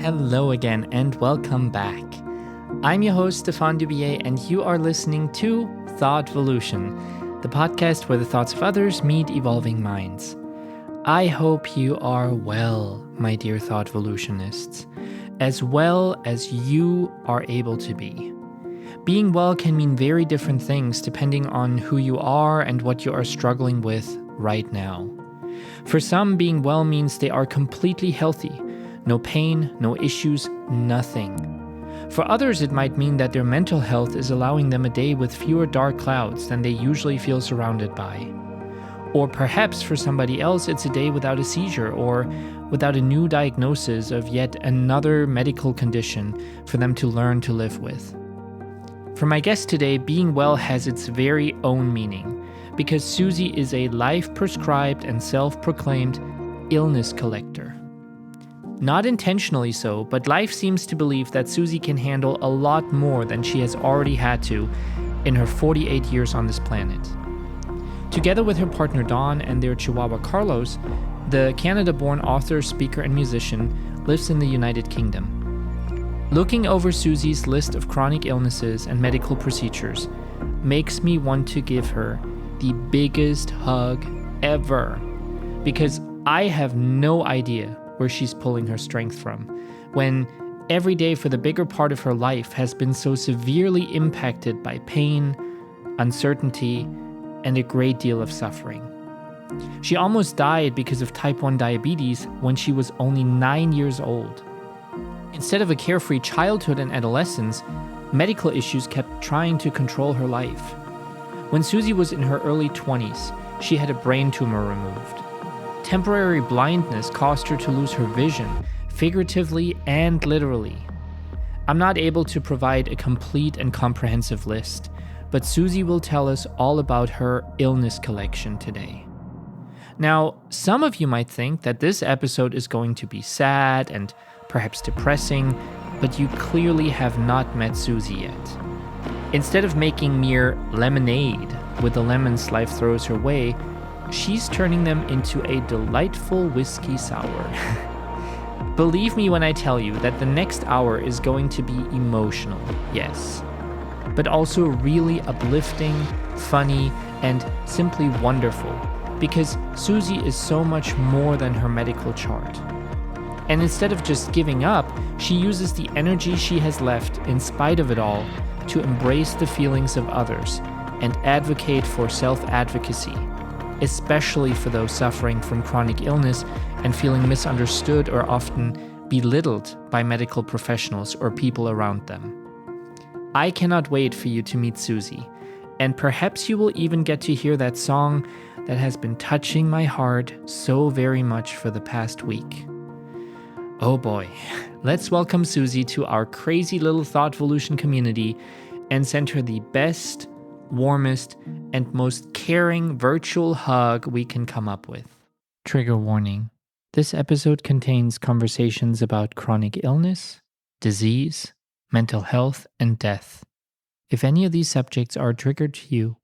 Hello again and welcome back. I'm your host, Stefan Dubier, and you are listening to Thoughtvolution, the podcast where the thoughts of others meet evolving minds. I hope you are well, my dear Thoughtvolutionists, as well as you are able to be. Being well can mean very different things depending on who you are and what you are struggling with right now. For some, being well means they are completely healthy. No pain, no issues, nothing. For others, it might mean that their mental health is allowing them a day with fewer dark clouds than they usually feel surrounded by. Or perhaps for somebody else, it's a day without a seizure or without a new diagnosis of yet another medical condition for them to learn to live with. For my guest today, being well has its very own meaning, because Susie is a life-prescribed and self-proclaimed illness collector. Not intentionally so, but life seems to believe that Susie can handle a lot more than she has already had to in her 48 years on this planet. Together with her partner Dawn and their chihuahua Carlos, the Canada-born author, speaker, and musician lives in the United Kingdom. Looking over Susie's list of chronic illnesses and medical procedures makes me want to give her the biggest hug ever, because I have no idea where she's pulling her strength from, when every day for the bigger part of her life has been so severely impacted by pain, uncertainty, and a great deal of suffering. She almost died because of type 1 diabetes when she was only 9 years old. Instead of a carefree childhood and adolescence, medical issues kept trying to control her life. When Susie was in her early 20s, she had a brain tumor removed. Temporary blindness caused her to lose her vision, figuratively and literally. I'm not able to provide a complete and comprehensive list, but Susie will tell us all about her illness collection today. Now, some of you might think that this episode is going to be sad and perhaps depressing, but you clearly have not met Susie yet. Instead of making mere lemonade with the lemons life throws her way, she's turning them into a delightful whiskey sour. Believe me when I tell you that the next hour is going to be emotional, yes, but also really uplifting, funny, and simply wonderful, because Susie is so much more than her medical chart. And instead of just giving up, she uses the energy she has left in spite of it all to embrace the feelings of others and advocate for self-advocacy, especially for those suffering from chronic illness and feeling misunderstood or often belittled by medical professionals or people around them. I cannot wait for you to meet Susie, and perhaps you will even get to hear that song that has been touching my heart so very much for the past week. Oh boy, let's welcome Susie to our crazy little Thoughtvolution community and send her the best, warmest, and most caring virtual hug we can come up with. Trigger warning. This episode contains conversations about chronic illness, disease, mental health, and death. If any of these subjects are a trigger to you,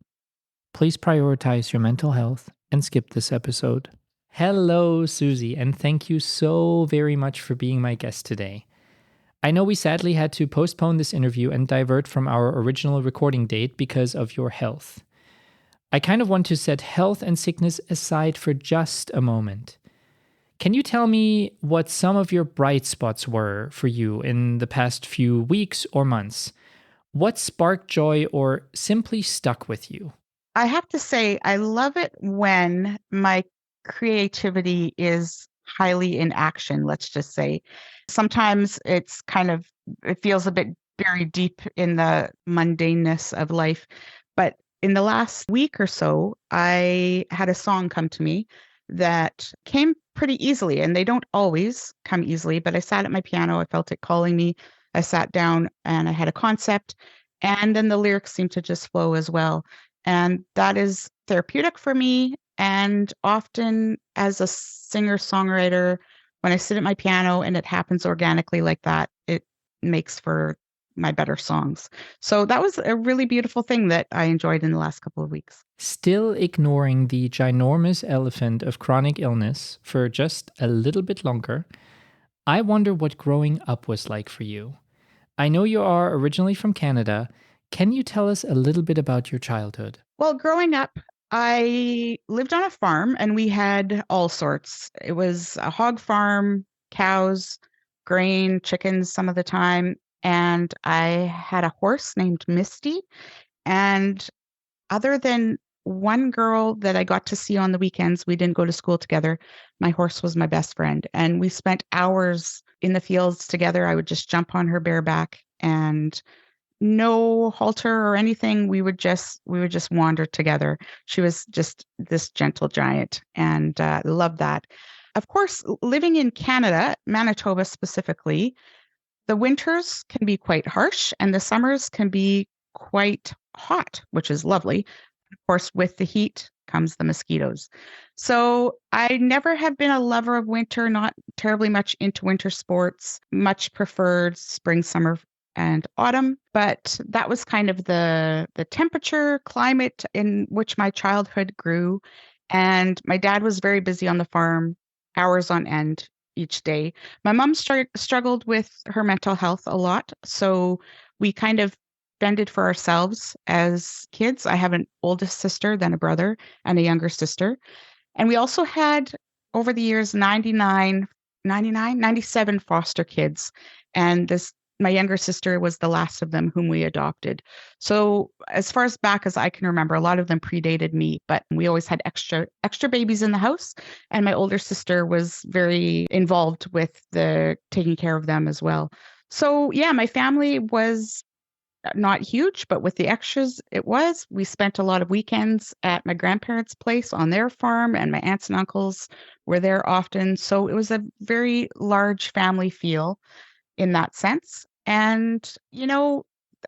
please prioritize your mental health and skip this episode. Hello, Susie, and thank you so very much for being my guest today. I know we sadly had to postpone this interview and divert from our original recording date because of your health. I kind of want to set health and sickness aside for just a moment. Can you tell me what some of your bright spots were for you in the past few weeks or months? What sparked joy or simply stuck with you? I have to say, I love it when my creativity is highly in action, let's just say. Sometimes it feels a bit buried deep in the mundaneness of life. But in the last week or so, I had a song come to me that came pretty easily, and they don't always come easily, but I sat at my piano, I felt it calling me. I sat down and I had a concept, and then the lyrics seemed to just flow as well. And that is therapeutic for me. And often as a singer-songwriter, when I sit at my piano and it happens organically like that, it makes for my better songs. So that was a really beautiful thing that I enjoyed in the last couple of weeks. Still ignoring the ginormous elephant of chronic illness for just a little bit longer, I wonder what growing up was like for you. I know you are originally from Canada. Can you tell us a little bit about your childhood? Well, growing up, I lived on a farm and we had all sorts. It was a hog farm, cows, grain, chickens some of the time. And I had a horse named Misty. And other than one girl that I got to see on the weekends, we didn't go to school together. My horse was my best friend. And we spent hours in the fields together. I would just jump on her bareback and no halter or anything. We would just wander together. She was just this gentle giant, and loved that. Of course, living in Canada, Manitoba specifically, the winters can be quite harsh, and the summers can be quite hot, which is lovely. Of course, with the heat comes the mosquitoes. So I never have been a lover of winter, not terribly much into winter sports, much preferred spring, summer, and autumn. But that was kind of the temperature, climate in which my childhood grew. And my dad was very busy on the farm, hours on end each day. My mom struggled with her mental health a lot. So we kind of fended for ourselves as kids. I have an oldest sister, then a brother, and a younger sister. And we also had, over the years, 97 foster kids. And my younger sister was the last of them whom we adopted. So as far as back as I can remember, a lot of them predated me, but we always had extra babies in the house. And my older sister was very involved with the taking care of them as well. So yeah, my family was not huge, but with the extras, it was. We spent a lot of weekends at my grandparents' place on their farm, and my aunts and uncles were there often. So it was a very large family feel in that sense. And,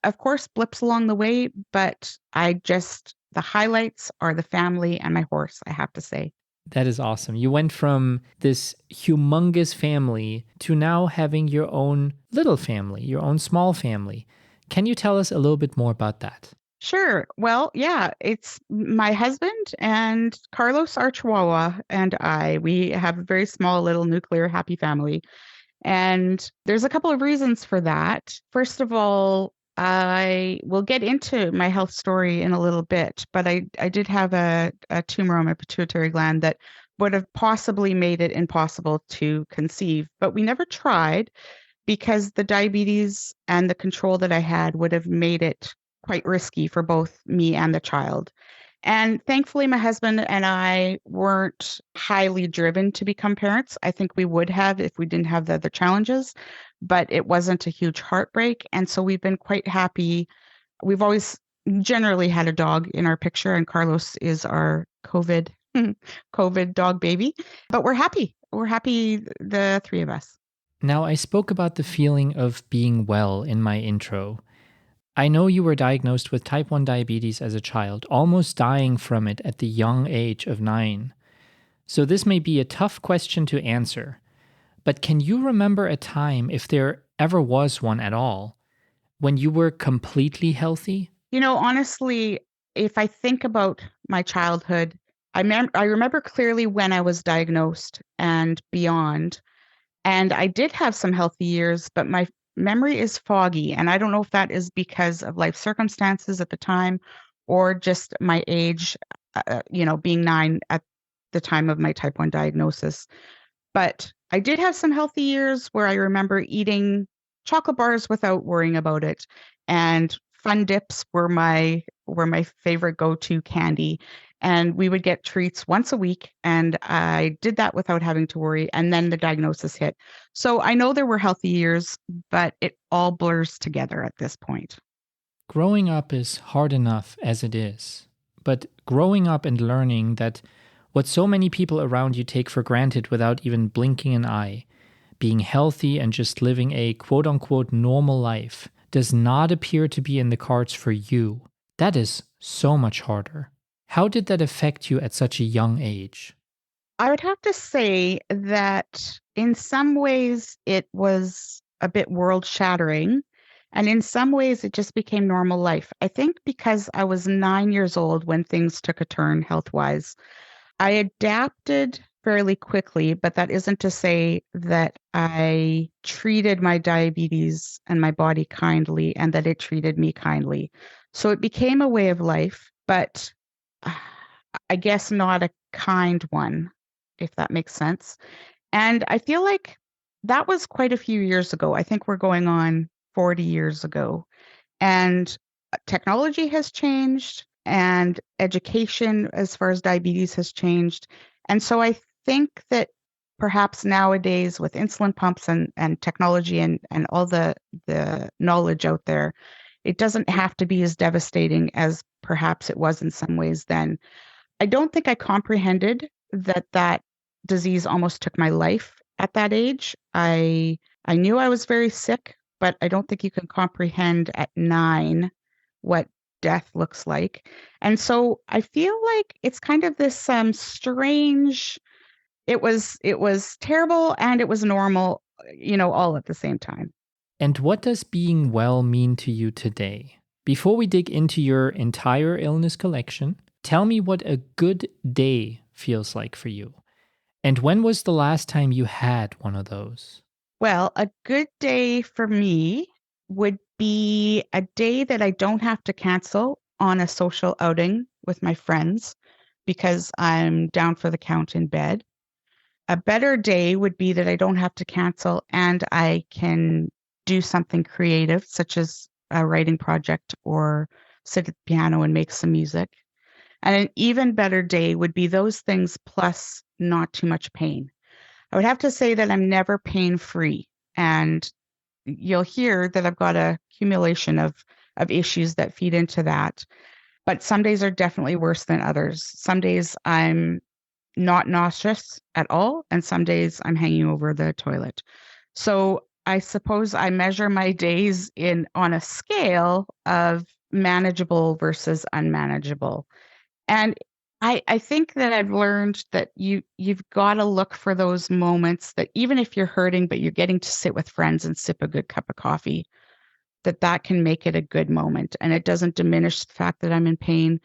of course, blips along the way, but the highlights are the family and my horse, I have to say. That is awesome. You went from this humongous family to now having your own little family, your own small family. Can you tell us a little bit more about that? Sure. Well, yeah, it's my husband and Carlos, our Chihuahua, and I. We have a very small little nuclear happy family. And there's a couple of reasons for that. First of all, I will get into my health story in a little bit, but I did have a tumor on my pituitary gland that would have possibly made it impossible to conceive, but we never tried because the diabetes and the control that I had would have made it quite risky for both me and the child. And thankfully, my husband and I weren't highly driven to become parents. I think we would have if we didn't have the other challenges, but it wasn't a huge heartbreak. And so we've been quite happy. We've always generally had a dog in our picture, and Carlos is our COVID dog baby. But we're happy. We're happy, the three of us. Now, I spoke about the feeling of being well in my intro. I know you were diagnosed with type 1 diabetes as a child, almost dying from it at the young age of 9. So this may be a tough question to answer, but can you remember a time, if there ever was one at all, when you were completely healthy? Honestly, if I think about my childhood, I remember clearly when I was diagnosed and beyond. And I did have some healthy years, but my memory is foggy. And I don't know if that is because of life circumstances at the time or just my age, being 9 at the time of my type 1 diagnosis. But I did have some healthy years where I remember eating chocolate bars without worrying about it. And Fun Dips were my favorite go-to candy. And we would get treats once a week. And I did that without having to worry. And then the diagnosis hit. So I know there were healthy years, but it all blurs together at this point. Growing up is hard enough as it is, but growing up and learning that what so many people around you take for granted without even blinking an eye, being healthy and just living a quote unquote normal life, does not appear to be in the cards for you. That is so much harder. How did that affect you at such a young age? I would have to say that in some ways it was a bit world shattering. And in some ways it just became normal life. I think because I was 9 years old when things took a turn health wise, I adapted fairly quickly, but that isn't to say that I treated my diabetes and my body kindly and that it treated me kindly. So it became a way of life, but uh, I guess not a kind one, if that makes sense. And I feel like that was quite a few years ago. I think we're going on 40 years ago. And technology has changed, and education as far as diabetes has changed. And so I think that perhaps nowadays with insulin pumps and technology and all the knowledge out there, it doesn't have to be as devastating as perhaps it was in some ways then. I don't think I comprehended that disease almost took my life at that age. I knew I was very sick, but I don't think you can comprehend at 9 what death looks like. And so I feel like it's kind of this strange, it was terrible and it was normal, all at the same time. And what does being well mean to you today? Before we dig into your entire illness collection, tell me what a good day feels like for you. And when was the last time you had one of those? Well, a good day for me would be a day that I don't have to cancel on a social outing with my friends because I'm down for the count in bed. A better day would be that I don't have to cancel and I can do something creative, such as a writing project or sit at the piano and make some music. And an even better day would be those things plus not too much pain. I would have to say that I'm never pain free. And you'll hear that I've got a accumulation of issues that feed into that. But some days are definitely worse than others. Some days I'm not nauseous at all, and some days I'm hanging over the toilet. So I suppose I measure my days in on a scale of manageable versus unmanageable. And I think that I've learned that you've got to look for those moments that even if you're hurting, but you're getting to sit with friends and sip a good cup of coffee, that can make it a good moment. And it doesn't diminish the fact that I'm in pain.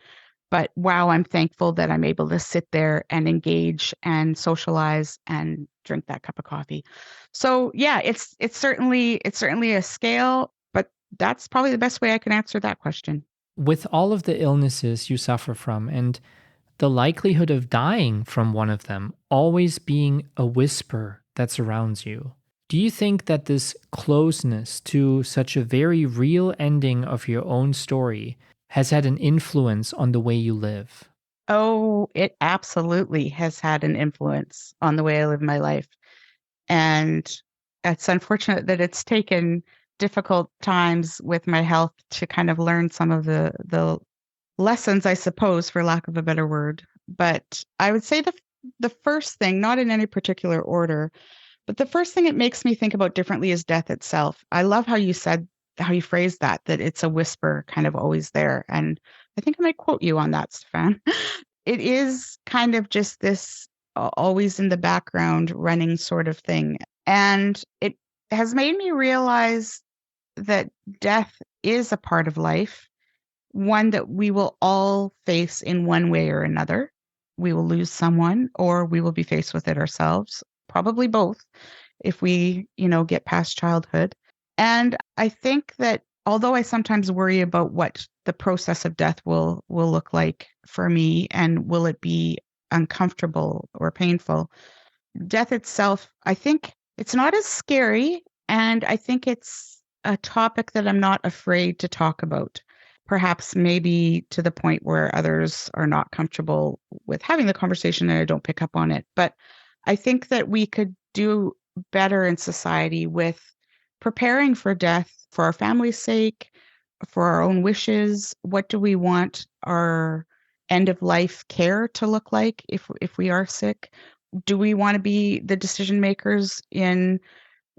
But wow, I'm thankful that I'm able to sit there and engage and socialize and drink that cup of coffee. So yeah, it's certainly a scale, but that's probably the best way I can answer that question. With all of the illnesses you suffer from and the likelihood of dying from one of them always being a whisper that surrounds you, do you think that this closeness to such a very real ending of your own story has had an influence on the way you live? Oh, it absolutely has had an influence on the way I live my life. And it's unfortunate that it's taken difficult times with my health to kind of learn some of the lessons, I suppose, for lack of a better word. But I would say the first thing, not in any particular order, but the first thing it makes me think about differently is death itself. I love how you phrased that it's a whisper kind of always there. And I think I might quote you on that, Stefan. It is kind of just this always in the background running sort of thing. And it has made me realize that death is a part of life, one that we will all face in one way or another. We will lose someone or we will be faced with it ourselves, probably both if we get past childhood. And I think that although I sometimes worry about what the process of death will look like for me and will it be uncomfortable or painful, death itself, I think it's not as scary. And I think it's a topic that I'm not afraid to talk about. Perhaps maybe to the point where others are not comfortable with having the conversation and I don't pick up on it. But I think that we could do better in society with preparing for death for our family's sake, for our own wishes. What do we want our end of life care to look like if we are sick? Do we want to be the decision makers in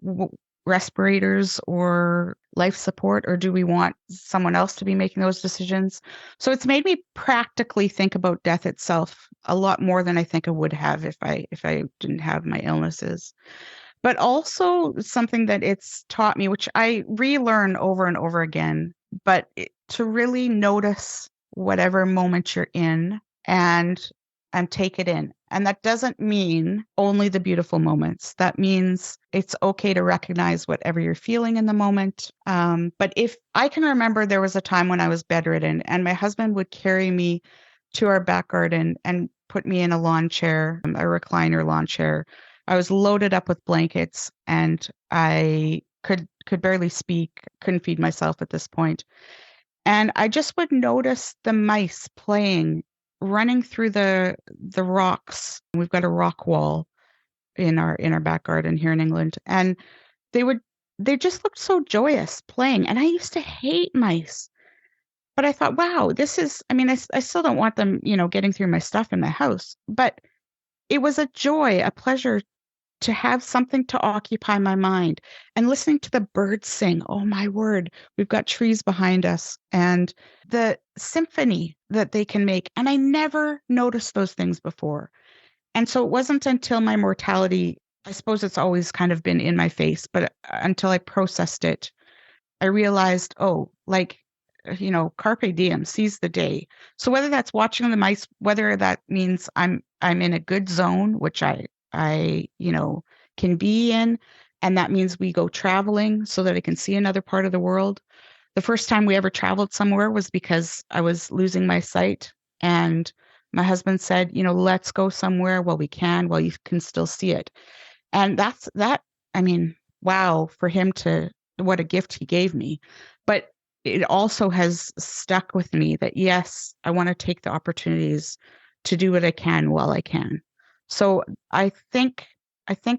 w- respirators or life support, or do we want someone else to be making those decisions? So it's made me practically think about death itself a lot more than I think I would have if I didn't have my illnesses. But also something that it's taught me, which I relearn over and over again, but to really notice whatever moment you're in and take it in And that doesn't mean only the beautiful moments. That means it's okay to recognize whatever you're feeling in the moment. But if I can remember, there was a time when I was bedridden and my husband would carry me to our back garden and put me in a lawn chair, a recliner lawn chair. I was loaded up with blankets and I could barely speak, couldn't feed myself at this point. And I just would notice the mice playing, running through the rocks. We've got a rock wall in our back garden here in England. And they would they just looked so joyous playing. And I used to hate mice. But I thought, wow, this is, I mean, I still don't want them, getting through my stuff in my house. But it was a joy, a pleasure to have something to occupy my mind and listening to the birds sing. Oh my word, we've got trees behind us and the symphony that they can make. And I never noticed those things before. And so it wasn't until my mortality, I suppose it's always kind of been in my face, but until I processed it, I realized, oh, like, carpe diem, seize the day. So whether that's watching the mice, whether that means I'm in a good zone, which I can be in, and that means we go traveling so that I can see another part of the world. The first time we ever traveled somewhere was because I was losing my sight, and my husband said, let's go somewhere while you can still see it. And I mean, wow, for him what a gift he gave me. But it also has stuck with me that, yes, I want to take the opportunities to do what I can while I can. So I think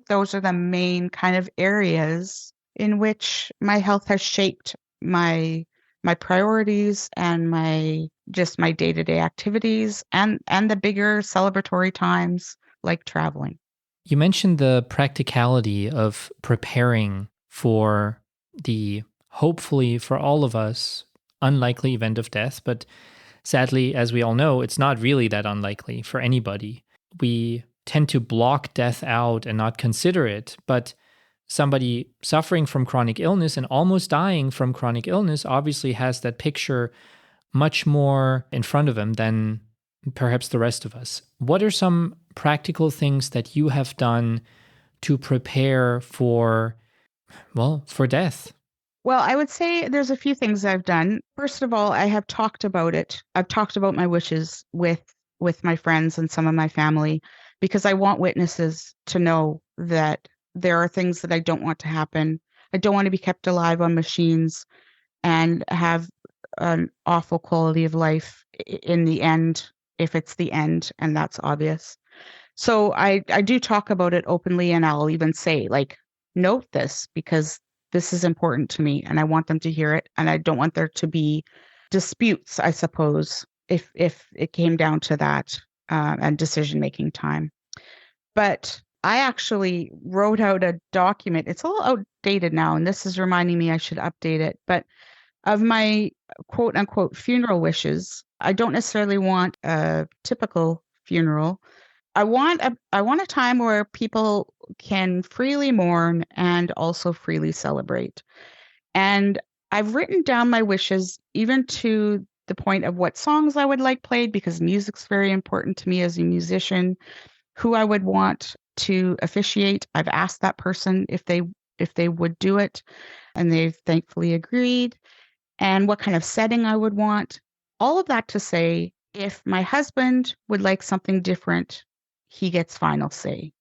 those are the main kind of areas in which my health has shaped my priorities and my day-to-day activities and the bigger celebratory times like traveling. You mentioned the practicality of preparing for the, hopefully for all of us, unlikely event of death. But sadly, as we all know, it's not really that unlikely for anybody. We tend to block death out and not consider it. But somebody suffering from chronic illness and almost dying from chronic illness obviously has that picture much more in front of him than perhaps the rest of us. What are some practical things that you have done to prepare for death? Well, I would say there's a few things I've done. First of all, I have talked about it. I've talked about my wishes with my friends and some of my family because I want witnesses to know that there are things that I don't want to happen. I don't want to be kept alive on machines and have an awful quality of life in the end, if it's the end, and that's obvious. So I do talk about it openly, and I'll even say, like, note this because this is important to me and I want them to hear it. And I don't want there to be disputes, I suppose, if it came down to that and decision-making time. But I actually wrote out a document. It's a little outdated now, and this is reminding me I should update it. But of my quote unquote funeral wishes, I don't necessarily want a typical funeral. I want a time where people can freely mourn and also freely celebrate. And I've written down my wishes even to the point of what songs I would like played because music's very important to me as a musician, who I would want to officiate. I've asked that person if they would do it, and they've thankfully agreed, and what kind of setting I would want. All of that to say, if my husband would like something different, he gets final say.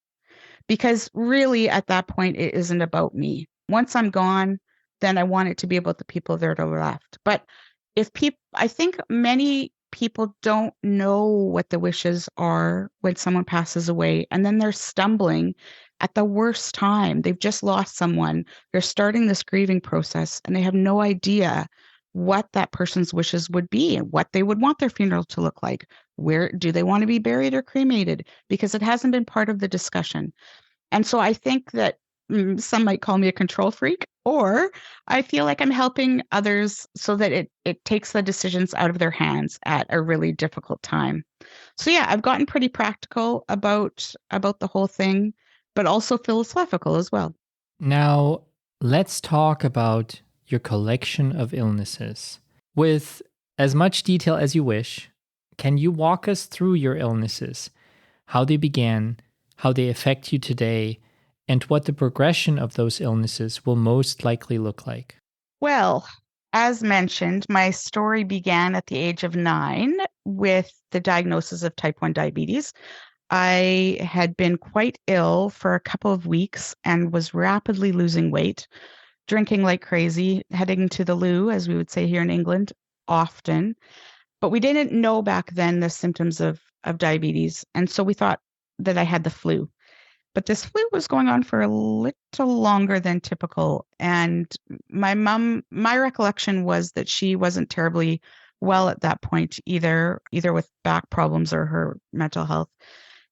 Because really, at that point, it isn't about me. Once I'm gone, then I want it to be about the people that are left. But I think many people don't know what the wishes are when someone passes away, and then they're stumbling at the worst time. They've just lost someone. They're starting this grieving process, and they have no idea what that person's wishes would be and what they would want their funeral to look like. Where do they want to be buried or cremated? Because it hasn't been part of the discussion. And so I think that some might call me a control freak, or I feel like I'm helping others so that it takes the decisions out of their hands at a really difficult time. So yeah, I've gotten pretty practical about the whole thing, but also philosophical as well. Now, let's talk about your collection of illnesses. With as much detail as you wish, can you walk us through your illnesses? how they began, how they affect you today, and what the progression of those illnesses will most likely look like. Well, as mentioned, my story began at the age of 9 with the diagnosis of type 1 diabetes. I had been quite ill for a couple of weeks and was rapidly losing weight, drinking like crazy, heading to the loo, as we would say here in England, often. But we didn't know back then the symptoms of diabetes. And so we thought that I had the flu. But this flu was going on for a little longer than typical. And my recollection was that she wasn't terribly well at that point either with back problems or her mental health.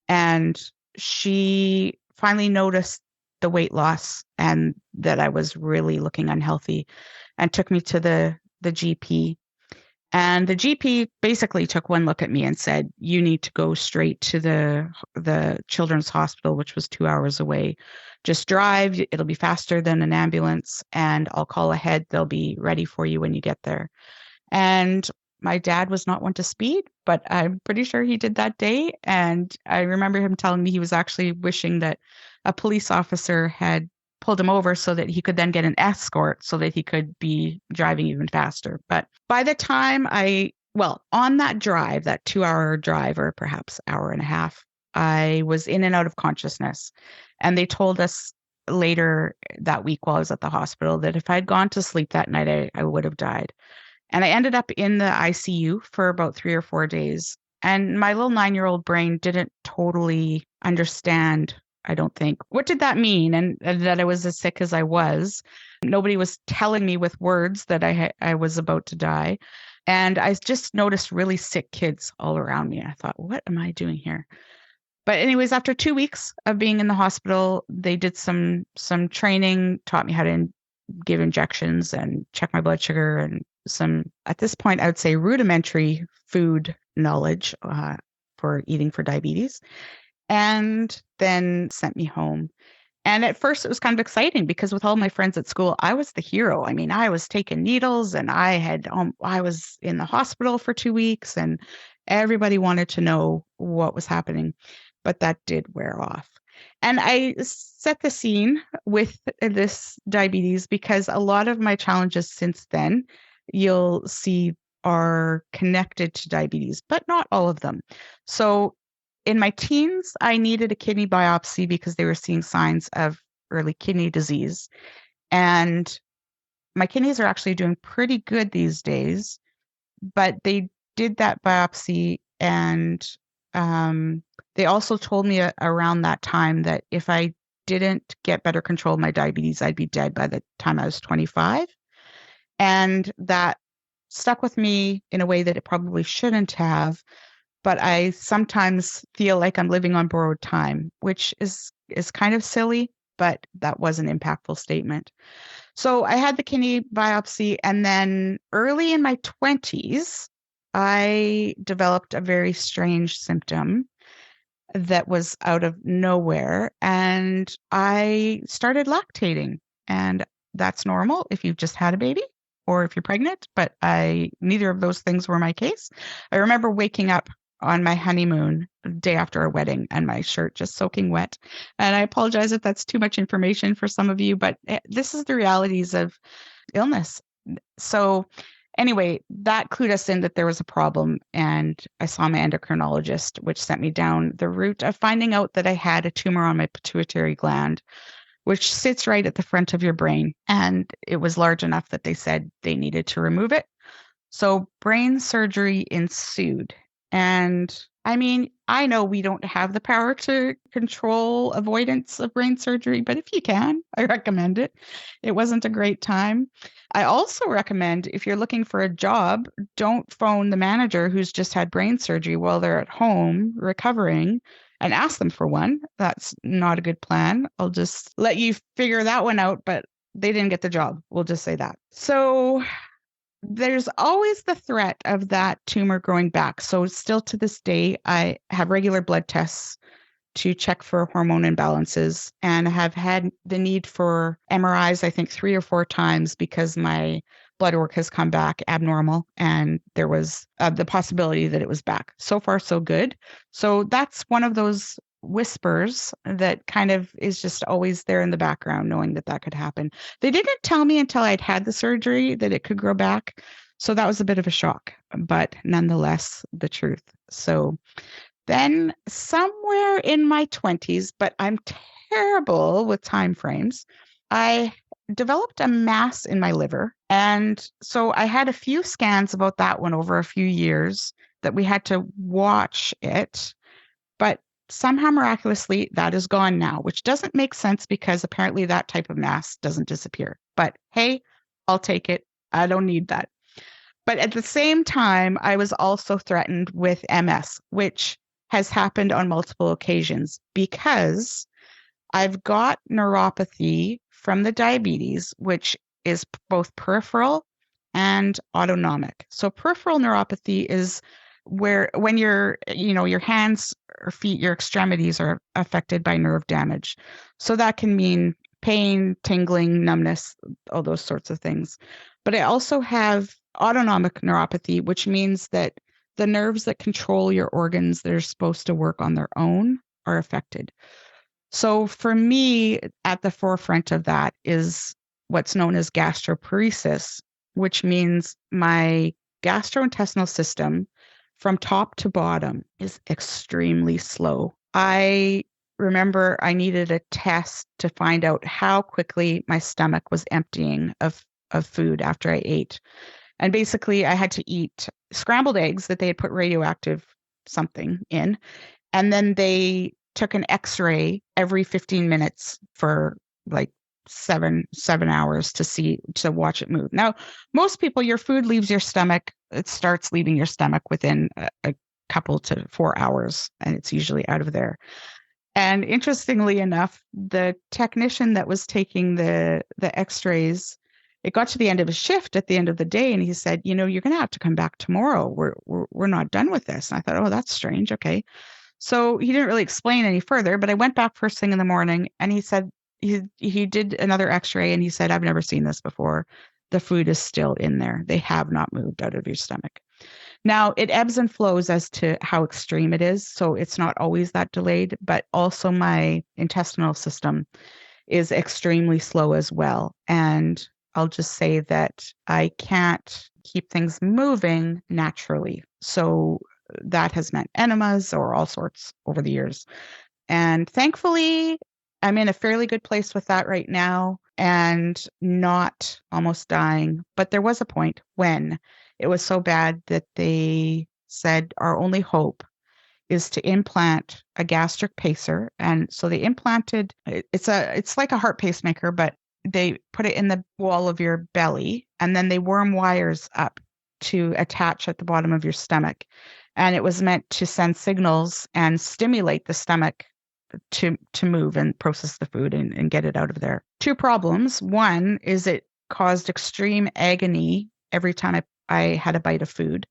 And she finally noticed the weight loss and that I was really looking unhealthy and took me to the GP. And the GP basically took one look at me and said, "You need to go straight to the children's hospital, which was 2 hours away. Just drive. It'll be faster than an ambulance, and I'll call ahead. They'll be ready for you when you get there." And my dad was not one to speed, but I'm pretty sure he did that day. And I remember him telling me he was actually wishing that a police officer had pulled him over so that he could then get an escort so that he could be driving even faster. But by the time on that drive, that 2 hour drive, or perhaps hour and a half, I was in and out of consciousness. And they told us later that week while I was at the hospital that if I'd gone to sleep that night, I would have died. And I ended up in the ICU for about 3 or 4 days. And my little 9-year-old brain didn't totally understand, I don't think, what did that mean, and that I was as sick as I was. Nobody was telling me with words that I was about to die. And I just noticed really sick kids all around me. I thought, what am I doing here? But anyways, after 2 weeks of being in the hospital, they did some training, taught me how to give injections and check my blood sugar and some, at this point, I would say rudimentary food knowledge for eating for diabetes, and then sent me home. And at first it was kind of exciting because with all my friends at school, I was the hero. I mean, I was taking needles and I was in the hospital for 2 weeks and everybody wanted to know what was happening, but that did wear off. And I set the scene with this diabetes because a lot of my challenges since then, you'll see, are connected to diabetes, but not all of them. So in my teens, I needed a kidney biopsy because they were seeing signs of early kidney disease. And my kidneys are actually doing pretty good these days, but they did that biopsy and they also told me around that time that if I didn't get better control of my diabetes, I'd be dead by the time I was 25. And that stuck with me in a way that it probably shouldn't have. But I sometimes feel like I'm living on borrowed time, which is kind of silly, but that was an impactful statement. So I had the kidney biopsy, and then early in my 20s, I developed a very strange symptom that was out of nowhere, and I started lactating. And that's normal if you've just had a baby or if you're pregnant, but neither of those things were my case. I remember waking up on my honeymoon the day after our wedding and my shirt just soaking wet. And I apologize if that's too much information for some of you, but this is the realities of illness. So anyway, that clued us in that there was a problem, and I saw my endocrinologist, which sent me down the route of finding out that I had a tumor on my pituitary gland, which sits right at the front of your brain. And it was large enough that they said they needed to remove it. So brain surgery ensued. And I mean, I know we don't have the power to control avoidance of brain surgery, but if you can, I recommend it. It wasn't a great time. I also recommend, if you're looking for a job, don't phone the manager who's just had brain surgery while they're at home recovering and ask them for one. That's not a good plan. I'll just let you figure that one out, but they didn't get the job. We'll just say that. So there's always the threat of that tumor growing back. So still to this day, I have regular blood tests to check for hormone imbalances and have had the need for MRIs, I think 3 or 4 times, because my blood work has come back abnormal, and there was the possibility that it was back. So far, so good. So that's one of those whispers that kind of is just always there in the background, knowing that that could happen. They didn't tell me until I'd had the surgery that it could grow back. So that was a bit of a shock, but nonetheless, the truth. So then somewhere in my 20s, but I'm terrible with time frames, I developed a mass in my liver. And so I had a few scans about that one over a few years that we had to watch it. But somehow miraculously, that is gone now, which doesn't make sense because apparently that type of mass doesn't disappear. But hey, I'll take it. I don't need that. But at the same time, I was also threatened with MS, which has happened on multiple occasions because I've got neuropathy from the diabetes, which is both peripheral and autonomic. So peripheral neuropathy is where when your hands or feet, your extremities are affected by nerve damage. So that can mean pain, tingling, numbness, all those sorts of things. But I also have autonomic neuropathy, which means that the nerves that control your organs that are supposed to work on their own are affected. So for me, at the forefront of that is what's known as gastroparesis, which means my gastrointestinal system from top to bottom is extremely slow. I remember I needed a test to find out how quickly my stomach was emptying of food after I ate. And basically, I had to eat scrambled eggs that they had put radioactive something in. And then they took an X-ray every 15 minutes for like seven hours to watch it move. Now, most people, your food leaves your stomach. It starts leaving your stomach within a couple to 4 hours, and it's usually out of there. And interestingly enough, the technician that was taking the X-rays, it got to the end of his shift at the end of the day, and he said, "You're going to have to come back tomorrow. We're not done with this." And I thought, "Oh, that's strange. Okay." So he didn't really explain any further, but I went back first thing in the morning, and he said he did another X-ray, and he said, "I've never seen this before. The food is still in there. They have not moved out of your stomach." Now, it ebbs and flows as to how extreme it is, so it's not always that delayed, but also my intestinal system is extremely slow as well. And I'll just say that I can't keep things moving naturally. So that has meant enemas or all sorts over the years. And thankfully, I'm in a fairly good place with that right now and not almost dying. But there was a point when it was so bad that they said our only hope is to implant a gastric pacer. And so they implanted it's like a heart pacemaker, but they put it in the wall of your belly, and then they worm wires up to attach at the bottom of your stomach. And it was meant to send signals and stimulate the stomach to move and process the food and get it out of there. Two problems. One is it caused extreme agony every time I had a bite of food.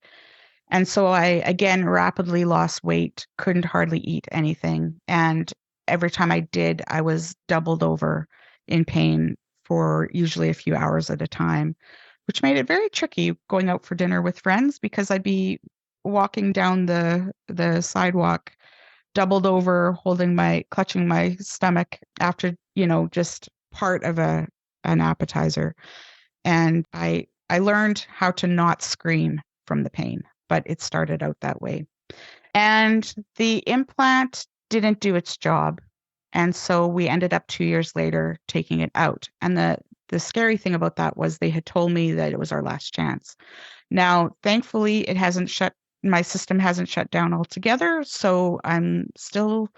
And so I, again, rapidly lost weight, couldn't hardly eat anything. And every time I did, I was doubled over in pain for usually a few hours at a time, which made it very tricky going out for dinner with friends because I'd be walking down the sidewalk, doubled over, clutching my stomach after, just part of an appetizer. And I learned how to not scream from the pain, but it started out that way. And the implant didn't do its job. And so we ended up 2 years later taking it out. And the scary thing about that was they had told me that it was our last chance. Now, thankfully, my system hasn't shut down altogether. So I'm still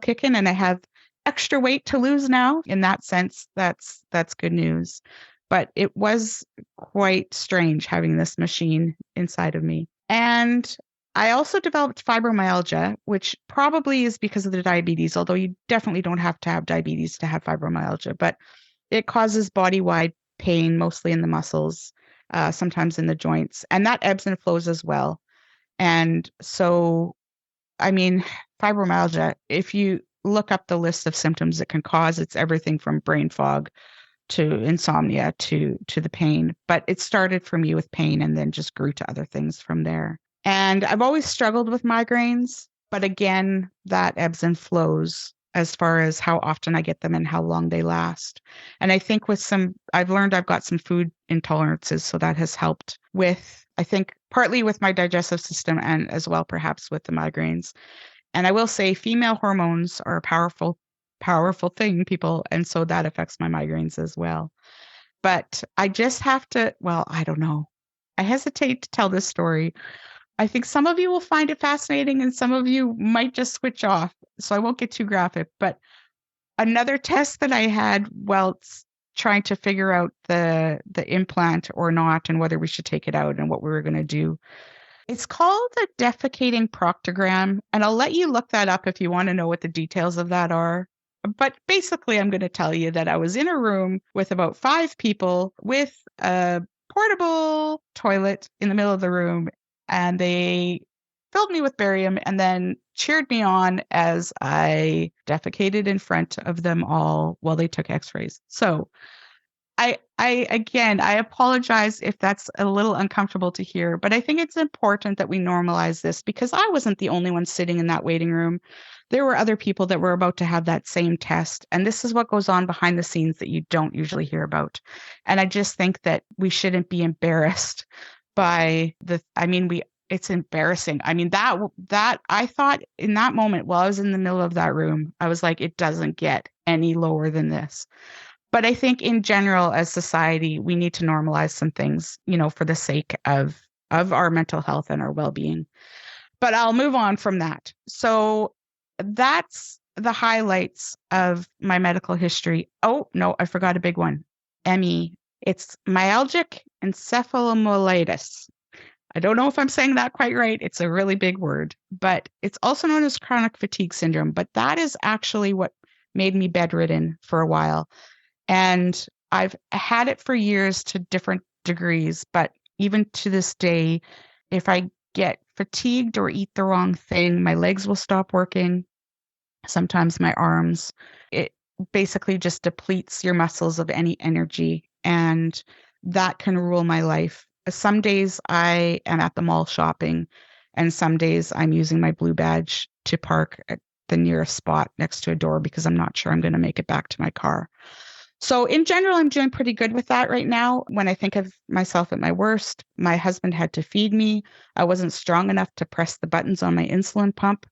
kicking, and I have extra weight to lose now. In that sense, that's good news. But it was quite strange having this machine inside of me. And I also developed fibromyalgia, which probably is because of the diabetes, although you definitely don't have to have diabetes to have fibromyalgia. But it causes body-wide pain, mostly in the muscles, sometimes in the joints. And that ebbs and flows as well. And so, fibromyalgia, if you look up the list of symptoms it can cause, it's everything from brain fog to insomnia, to the pain. But it started for me with pain and then just grew to other things from there. And I've always struggled with migraines, but again, that ebbs and flows as far as how often I get them and how long they last. And I think I've learned I've got some food intolerances, so that has helped with, I think, partly with my digestive system and as well perhaps with the migraines. And I will say female hormones are a powerful thing, people, and so that affects my migraines as well. But I just have to, well, I don't know. I hesitate to tell this story. I think some of you will find it fascinating and some of you might just switch off. So I won't get too graphic. But another test that I had while trying to figure out the implant or not and whether we should take it out and what we were going to do. It's called a defecating proctogram. And I'll let you look that up if you want to know what the details of that are. But basically, I'm going to tell you that I was in a room with about 5 people with a portable toilet in the middle of the room, and they filled me with barium and then cheered me on as I defecated in front of them all while they took x-rays. So I apologize if that's a little uncomfortable to hear, but I think it's important that we normalize this because I wasn't the only one sitting in that waiting room. There were other people that were about to have that same test. And this is what goes on behind the scenes that you don't usually hear about. And I just think that we shouldn't be embarrassed by it's embarrassing. I mean, that I thought in that moment while I was in the middle of that room, I was like, it doesn't get any lower than this. But I think in general, as society, we need to normalize some things, for the sake of our mental health and our well-being. But I'll move on from that. So that's the highlights of my medical history. Oh, no, I forgot a big one. ME. It's myalgic encephalomyelitis. I don't know if I'm saying that quite right. It's a really big word, but it's also known as chronic fatigue syndrome. But that is actually what made me bedridden for a while. And I've had it for years to different degrees, but even to this day, if I get fatigued or eat the wrong thing, my legs will stop working. Sometimes my arms. It basically just depletes your muscles of any energy, and that can rule my life. Some days I am at the mall shopping, and some days I'm using my blue badge to park at the nearest spot next to a door because I'm not sure I'm going to make it back to my car. So in general, I'm doing pretty good with that right now. When I think of myself at my worst, my husband had to feed me. I wasn't strong enough to press the buttons on my insulin pump.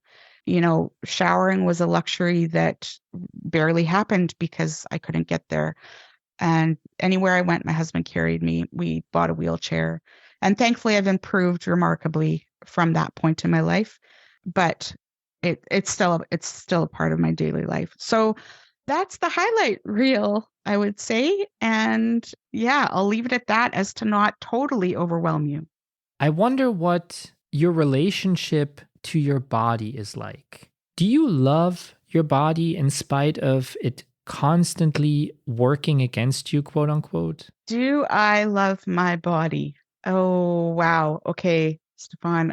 Showering was a luxury that barely happened because I couldn't get there. And anywhere I went, my husband carried me. We bought a wheelchair. And thankfully, I've improved remarkably from that point in my life. But it's still a part of my daily life. So that's the highlight reel, I would say. And yeah, I'll leave it at that as to not totally overwhelm you. I wonder what your relationship to your body is like. Do you love your body in spite of it constantly working against you, quote unquote? Do I love my body? Oh, wow. Okay, Stefan.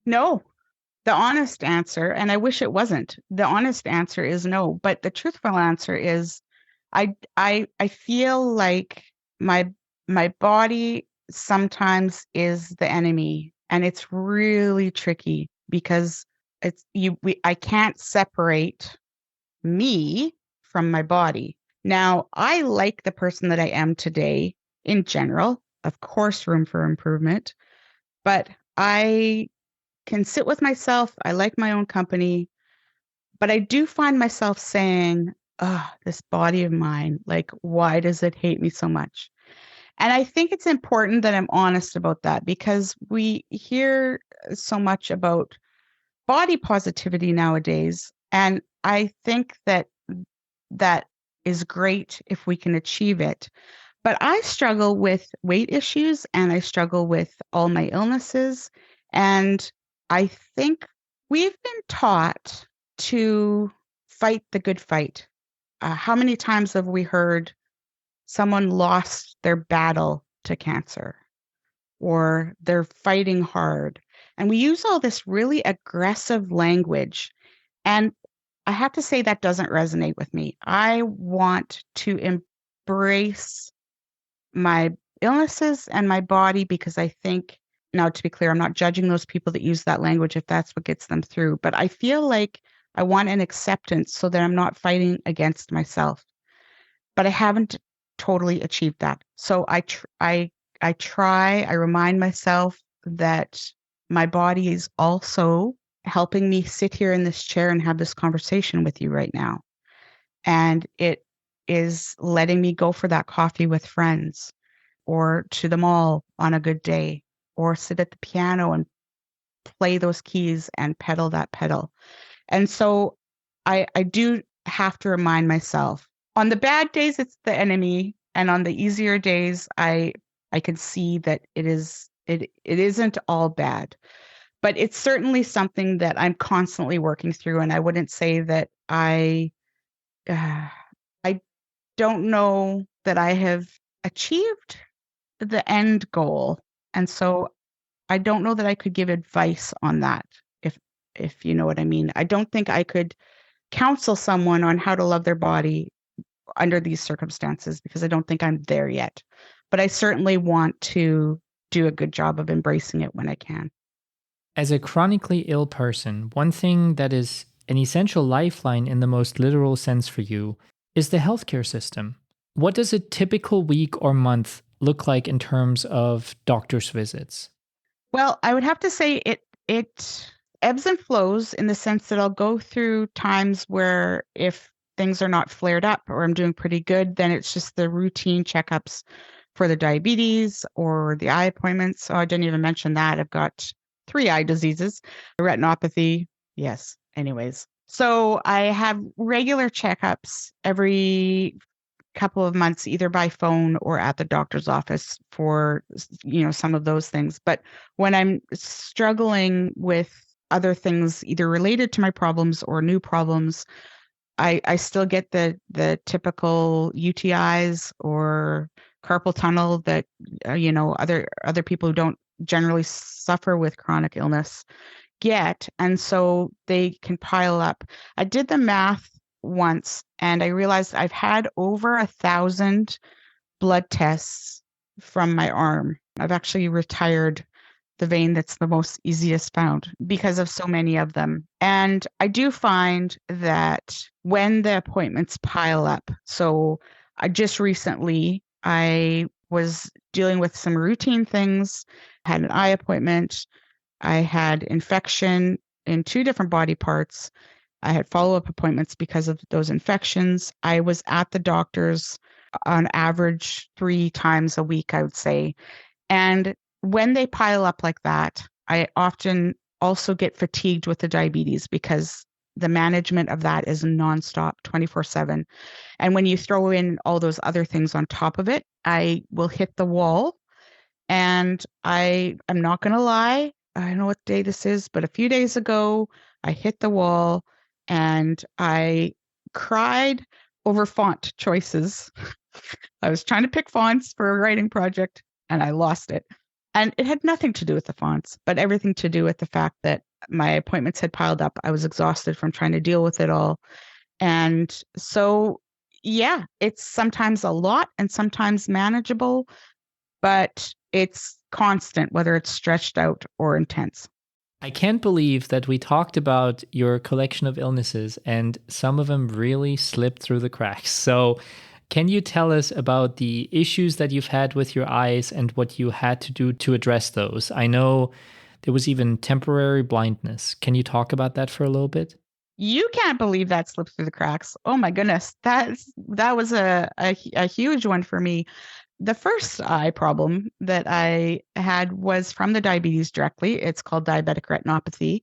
No. The honest answer, and I wish it wasn't, the honest answer is no. But the truthful answer is I feel like my body sometimes is the enemy, and it's really tricky because I can't separate me from my body. Now, I like the person that I am today in general, of course, room for improvement, but I can sit with myself. I like my own company, but I do find myself saying, oh, this body of mine, like, why does it hate me so much? And I think it's important that I'm honest about that because we hear so much about body positivity nowadays. And I think that is great if we can achieve it. But I struggle with weight issues and I struggle with all my illnesses. And I think we've been taught to fight the good fight. How many times have we heard someone lost their battle to cancer or they're fighting hard? And we use all this really aggressive language. And I have to say that doesn't resonate with me. I want to embrace my illnesses and my body because I think, now to be clear, I'm not judging those people that use that language if that's what gets them through, but I feel like I want an acceptance so that I'm not fighting against myself. But I haven't totally achieved that. So I remind myself that my body is also helping me sit here in this chair and have this conversation with you right now. And it is letting me go for that coffee with friends or to the mall on a good day or sit at the piano and play those keys and pedal that pedal. And so I do have to remind myself on the bad days, it's the enemy. And on the easier days, I can see that it isn't all bad, but it's certainly something that I'm constantly working through. And I wouldn't say that I don't know that I have achieved the end goal. And so I don't know that I could give advice on that, if you know what I mean. I don't think I could counsel someone on how to love their body under these circumstances because I don't think I'm there yet. But I certainly want to do a good job of embracing it when I can. As a chronically ill person, one thing that is an essential lifeline in the most literal sense for you is the healthcare system. What does a typical week or month look like in terms of doctor's visits? Well, I would have to say it ebbs and flows in the sense that I'll go through times where if things are not flared up or I'm doing pretty good, then it's just the routine checkups for the diabetes or the eye appointments. Oh, I didn't even mention that. I've got 3 eye diseases, retinopathy. Yes. Anyways. So I have regular checkups every couple of months, either by phone or at the doctor's office for, some of those things. But when I'm struggling with other things, either related to my problems or new problems, I still get the typical UTIs or carpal tunnel that other people who don't generally suffer with chronic illness get, and so they can pile up. I did the math once and I realized I've had over 1,000 blood tests from my arm. I've actually retired the vein that's the most easiest found because of so many of them. And I do find that when the appointments pile up, so I just recently, I was dealing with some routine things, had an eye appointment, I had infection in 2 different body parts. I had follow-up appointments because of those infections. I was at the doctor's on average 3 times a week, I would say. And when they pile up like that, I often also get fatigued with the diabetes because the management of that is nonstop, 24/7. And when you throw in all those other things on top of it, I will hit the wall. And I'm not going to lie, I don't know what day this is, but a few days ago, I hit the wall and I cried over font choices. I was trying to pick fonts for a writing project and I lost it. And it had nothing to do with the fonts, but everything to do with the fact that my appointments had piled up. I was exhausted from trying to deal with it all. And so, yeah, it's sometimes a lot and sometimes manageable, but it's constant, whether it's stretched out or intense. I can't believe that we talked about your collection of illnesses and some of them really slipped through the cracks. So, can you tell us about the issues that you've had with your eyes and what you had to do to address those? I know there was even temporary blindness. Can you talk about that for a little bit? You can't believe that slipped through the cracks. Oh my goodness, that was a huge one for me. The first eye problem that I had was from the diabetes directly. It's called diabetic retinopathy.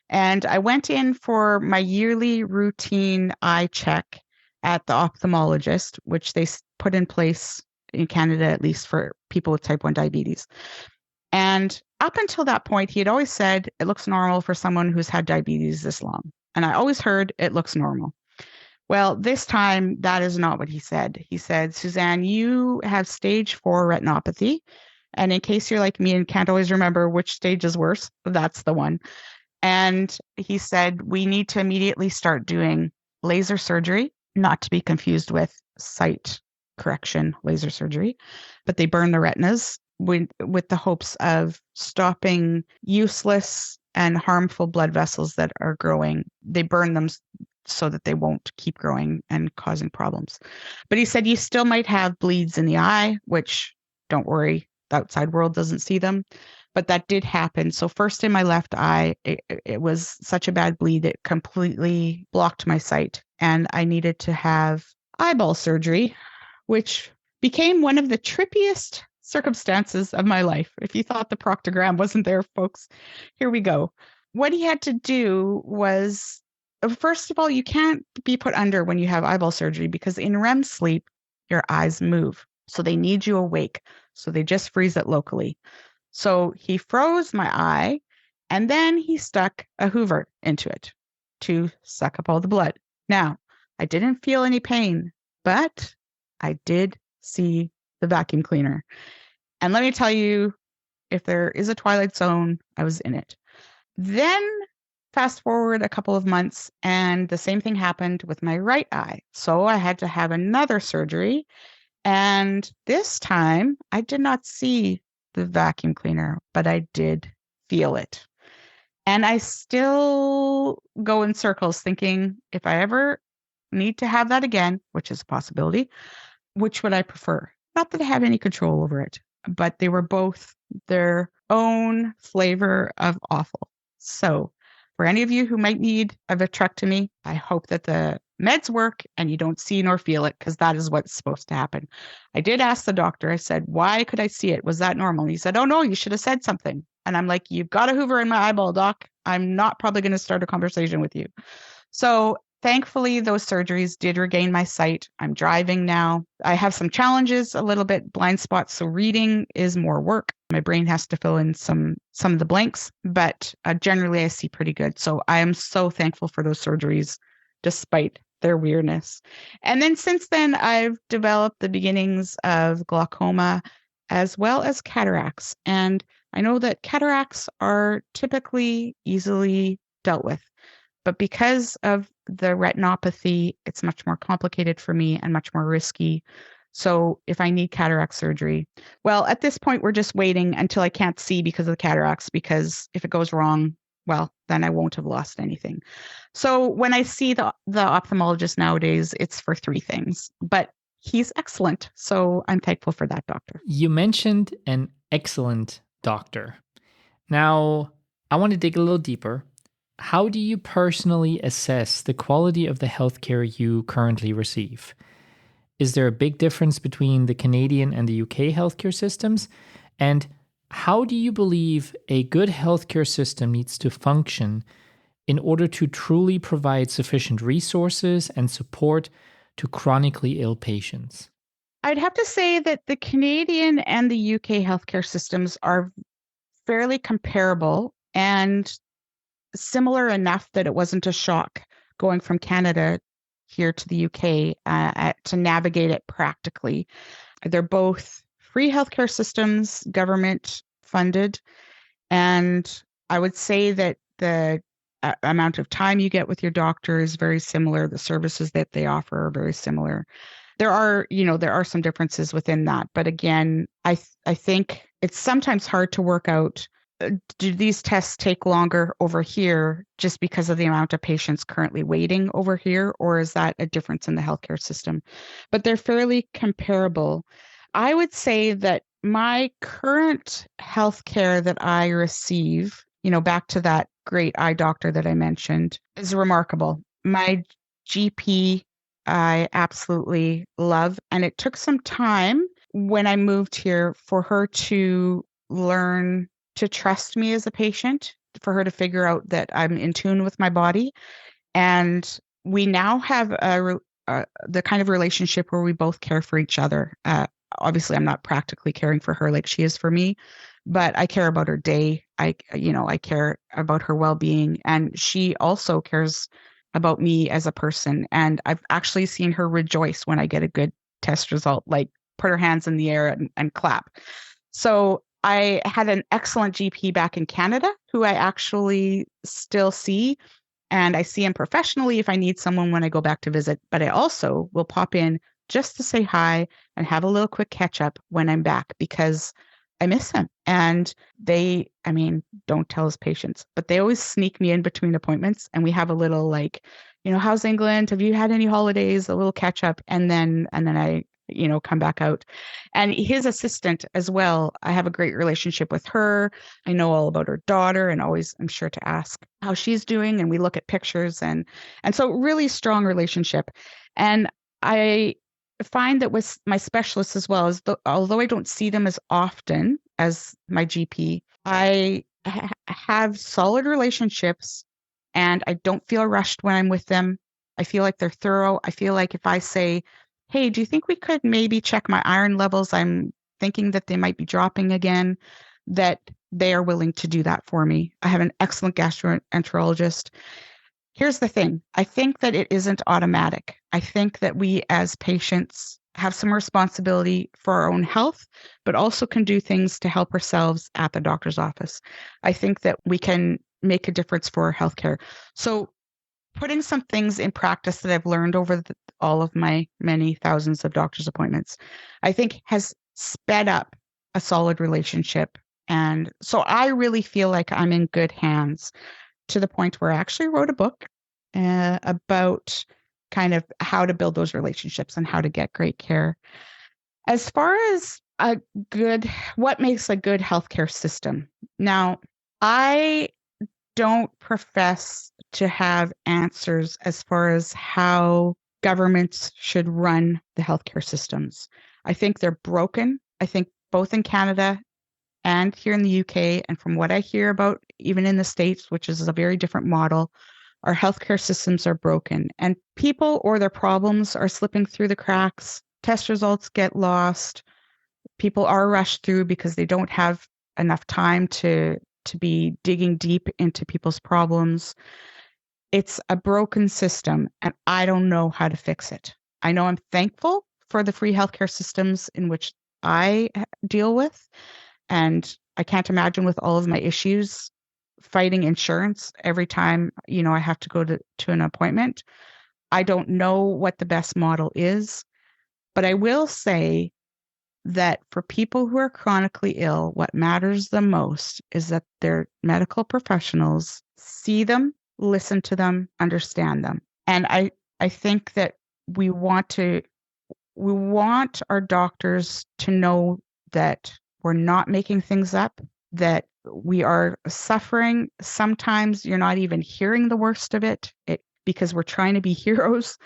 And I went in for my yearly routine eye check at the ophthalmologist, which they put in place in Canada, at least for people with type 1 diabetes. And up until that point, he had always said it looks normal for someone who's had diabetes this long. And I always heard it looks normal. Well, this time, that is not what he said. He said, Suzanne, you have stage 4 retinopathy. And in case you're like me and can't always remember which stage is worse, that's the one. And he said, we need to immediately start doing laser surgery, not to be confused with sight correction laser surgery, but they burn the retinas with the hopes of stopping useless and harmful blood vessels that are growing. They burn them so that they won't keep growing and causing problems. But he said you still might have bleeds in the eye, which don't worry, the outside world doesn't see them. But that did happen. So first in my left eye, it was such a bad bleed, it completely blocked my sight. And I needed to have eyeball surgery, which became one of the trippiest circumstances of my life. If you thought the proctogram wasn't there, folks, here we go. What he had to do was, first of all, you can't be put under when you have eyeball surgery because in REM sleep, your eyes move. So they need you awake. So they just freeze it locally. So he froze my eye and then he stuck a Hoover into it to suck up all the blood. Now, I didn't feel any pain, but I did see the vacuum cleaner. And let me tell you, if there is a twilight zone, I was in it. Then fast forward a couple of months and the same thing happened with my right eye. So I had to have another surgery. And this time I did not see the vacuum cleaner, but I did feel it. And I still go in circles thinking if I ever need to have that again, which is a possibility, which would I prefer? Not that I have any control over it, but they were both their own flavor of awful. So for any of you who might need a vitrectomy, I hope that the meds work and you don't see nor feel it, because that is what's supposed to happen. I did ask the doctor, I said, why could I see it? Was that normal? And he said, oh no, you should have said something. And I'm like, you've got a Hoover in my eyeball, doc. I'm not probably going to start a conversation with you. So thankfully, those surgeries did regain my sight. I'm driving now. I have some challenges, a little bit blind spots, so reading is more work. My brain has to fill in some of the blanks, but generally I see pretty good. So I am so thankful for those surgeries, despite their weirdness. And then since then, I've developed the beginnings of glaucoma as well as cataracts. And I know that cataracts are typically easily dealt with. But because of the retinopathy, it's much more complicated for me and much more risky. So if I need cataract surgery, well, at this point, we're just waiting until I can't see because of the cataracts, because if it goes wrong, well, then I won't have lost anything. So when I see the ophthalmologist nowadays, it's for three things, but he's excellent. So I'm thankful for that doctor. You mentioned an excellent doctor. Now, I want to dig a little deeper. How do you personally assess the quality of the healthcare you currently receive? Is there a big difference between the Canadian and the UK healthcare systems? And how do you believe a good healthcare system needs to function in order to truly provide sufficient resources and support to chronically ill patients? I'd have to say that the Canadian and the UK healthcare systems are fairly comparable and similar enough that it wasn't a shock going from Canada here to the UK to navigate it practically. They're both free healthcare systems, government funded, and I would say that the amount of time you get with your doctor is very similar. The services that they offer are very similar. There are some differences within that, but again, I think it's sometimes hard to work out, do these tests take longer over here just because of the amount of patients currently waiting over here, or is that a difference in the healthcare system? But they're fairly comparable. I would say that my current healthcare that I receive, back to that great eye doctor that I mentioned, is remarkable. My GP, I absolutely love, and it took some time when I moved here for her to learn to trust me as a patient, for her to figure out that I'm in tune with my body. And we now have the kind of relationship where we both care for each other. Obviously, I'm not practically caring for her like she is for me, but I care about her day. I care about her well-being, and she also cares about me as a person. And I've actually seen her rejoice when I get a good test result, like put her hands in the air and clap. So I had an excellent GP back in Canada who I actually still see. And I see him professionally if I need someone when I go back to visit. But I also will pop in just to say hi and have a little quick catch up when I'm back because I miss him. And don't tell his patients, but they always sneak me in between appointments. And we have a little like, how's England? Have you had any holidays? A little catch up. And then I, come back out. And his assistant as well, I have a great relationship with her. I know all about her daughter and always I'm sure to ask how she's doing. And we look at pictures and so really strong relationship. And I find that with my specialists as well, although I don't see them as often as my GP, I have solid relationships and I don't feel rushed when I'm with them. I feel like they're thorough. I feel like if I say, hey, do you think we could maybe check my iron levels? I'm thinking that they might be dropping again, that they are willing to do that for me. I have an excellent gastroenterologist. Here's the thing. I think that it isn't automatic. I think that we as patients have some responsibility for our own health, but also can do things to help ourselves at the doctor's office. I think that we can make a difference for our healthcare. So putting some things in practice that I've learned over all of my many thousands of doctor's appointments, I think has sped up a solid relationship. And so I really feel like I'm in good hands to the point where I actually wrote a book about kind of how to build those relationships and how to get great care. As far as what makes a good healthcare system? Now, I don't profess to have answers as far as how governments should run the healthcare systems. I think they're broken. I think both in Canada and here in the UK, and from what I hear about even in the States, which is a very different model, our healthcare systems are broken and people or their problems are slipping through the cracks. Test results get lost. People are rushed through because they don't have enough time to be digging deep into people's problems. It's a broken system, and I don't know how to fix it. I know I'm thankful for the free healthcare systems in which I deal with, and I can't imagine with all of my issues fighting insurance every time, I have to go to an appointment. I don't know what the best model is, but I will say that for people who are chronically ill, what matters the most is that their medical professionals see them, listen to them, understand them. And I think that we want our doctors to know that we're not making things up, that we are suffering. Sometimes you're not even hearing the worst of it because we're trying to be heroes.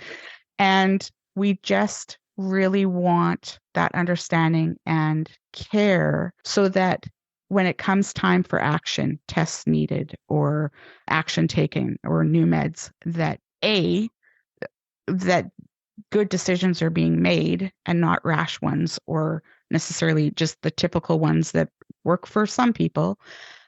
And we just really want that understanding and care so that when it comes time for action, tests needed or action taken or new meds, that good decisions are being made and not rash ones or necessarily just the typical ones that work for some people,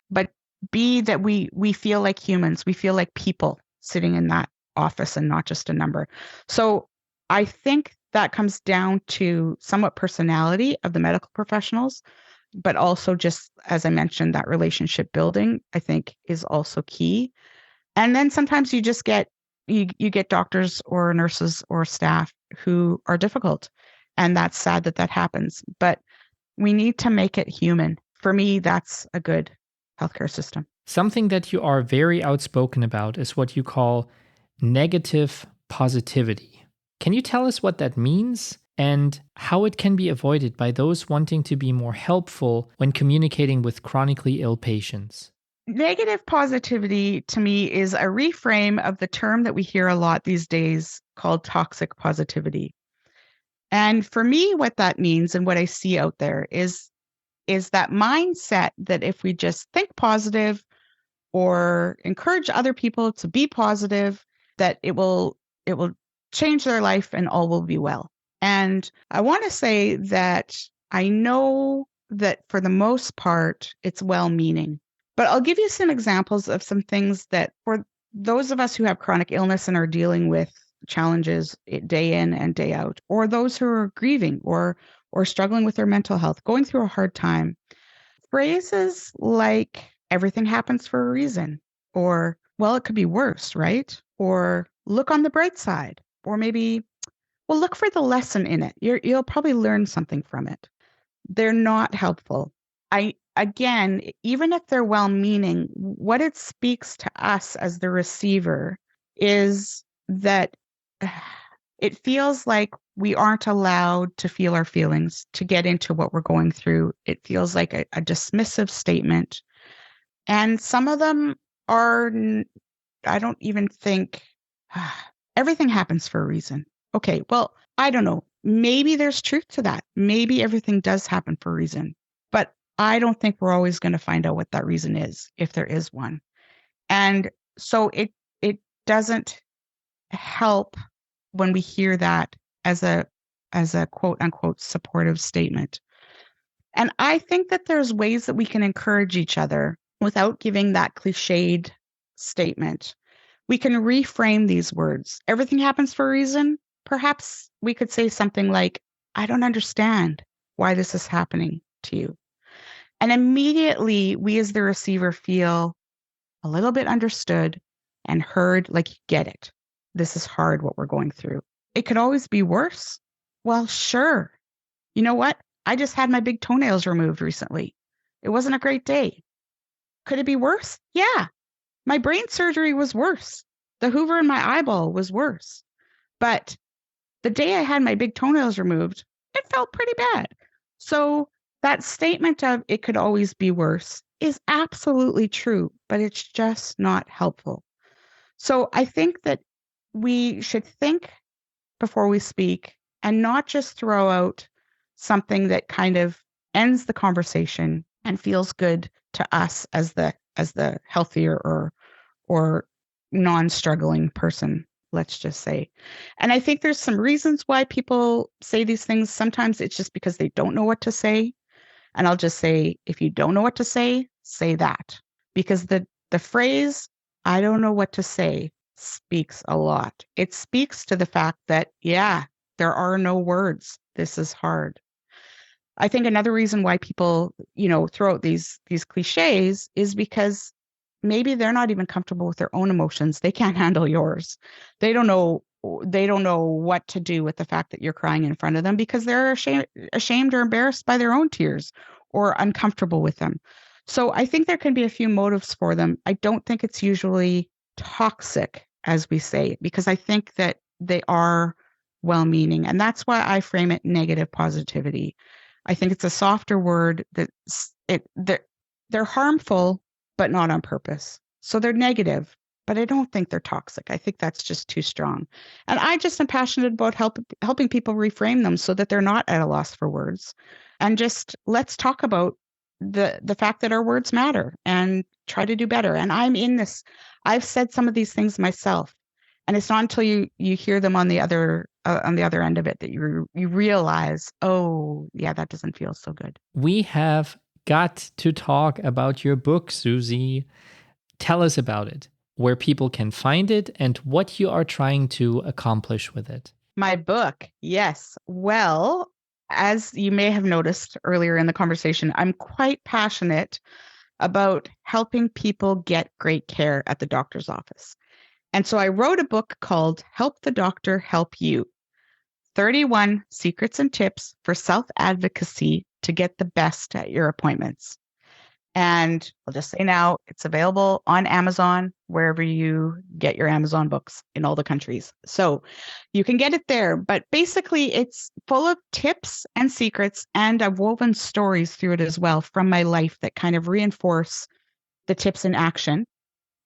but B, that we feel like humans, we feel like people sitting in that office and not just a number. So I think that comes down to somewhat personality of the medical professionals, but also just, as I mentioned, that relationship building, I think is also key. And then sometimes you just get, you get doctors or nurses or staff who are difficult. And that's sad that happens, but we need to make it human. For me, that's a good healthcare system. Something that you are very outspoken about is what you call negative positivity. Can you tell us what that means and how it can be avoided by those wanting to be more helpful when communicating with chronically ill patients? Negative positivity to me is a reframe of the term that we hear a lot these days called toxic positivity. And for me, what that means and what I see out there is that mindset that if we just think positive or encourage other people to be positive, that it will change their life and all will be well. And I want to say that I know that for the most part, it's well-meaning. But I'll give you some examples of some things that for those of us who have chronic illness and are dealing with challenges day in and day out, or those who are grieving or struggling with their mental health, going through a hard time. phrases like everything happens for a reason, or, well, it could be worse, right? Or look on the bright side, or maybe, well, look for the lesson in it. You'll probably learn something from it. They're not helpful. Again, even if they're well-meaning, what it speaks to us as the receiver is that it feels like we aren't allowed to feel our feelings, to get into what we're going through. It feels like a dismissive statement. And some of them are, I don't even think, everything happens for a reason. Okay, well, I don't know. Maybe there's truth to that. Maybe everything does happen for a reason. But I don't think we're always going to find out what that reason is, if there is one. And so it doesn't help when we hear that as a quote unquote supportive statement. And I think that there's ways that we can encourage each other without giving that cliched statement. We can reframe these words. Everything happens for a reason. Perhaps we could say something like, I don't understand why this is happening to you. And immediately we as the receiver feel a little bit understood and heard, like, you get it. This is hard what we're going through. It could always be worse. Well, sure. You know what? I just had my big toenails removed recently. It wasn't a great day. Could it be worse? Yeah. My brain surgery was worse. The Hoover in my eyeball was worse. But the day I had my big toenails removed, it felt pretty bad. So that statement of it could always be worse is absolutely true, but it's just not helpful. So I think that we should think before we speak and not just throw out something that kind of ends the conversation and feels good to us as the healthier or non-struggling person, let's just say. And I think there's some reasons why people say these things. Sometimes it's just because they don't know what to say. And I'll just say, if you don't know what to say that. Because the phrase, I don't know what to say, speaks a lot. It speaks to the fact that, yeah, there are no words. This is hard. I think another reason why people, throw out these cliches is because maybe they're not even comfortable with their own emotions. They can't handle yours. They don't know what to do with the fact that you're crying in front of them because they're ashamed or embarrassed by their own tears or uncomfortable with them. So I think there can be a few motives for them. I don't think it's usually toxic, as we say, because I think that they are well-meaning. And that's why I frame it negative positivity. I think it's a softer word they're harmful, but not on purpose. So they're negative, but I don't think they're toxic. I think that's just too strong. And I just am passionate about helping people reframe them so that they're not at a loss for words. And just let's talk about the fact that our words matter and try to do better. And I'm in this. I've said some of these things myself, and it's not until you hear them on the other end of it that you realize, oh, yeah, that doesn't feel so good. We have got to talk about your book, Susie. Tell us about it, where people can find it, and what you are trying to accomplish with it. My book, yes. Well, as you may have noticed earlier in the conversation, I'm quite passionate about helping people get great care at the doctor's office. And so I wrote a book called Help the Doctor Help You, 31 Secrets and Tips for Self-Advocacy to Get the Best at Your Appointments. And I'll just say now, it's available on Amazon, wherever you get your Amazon books in all the countries. So you can get it there. But basically, it's full of tips and secrets, and I've woven stories through it as well from my life that kind of reinforce the tips in action.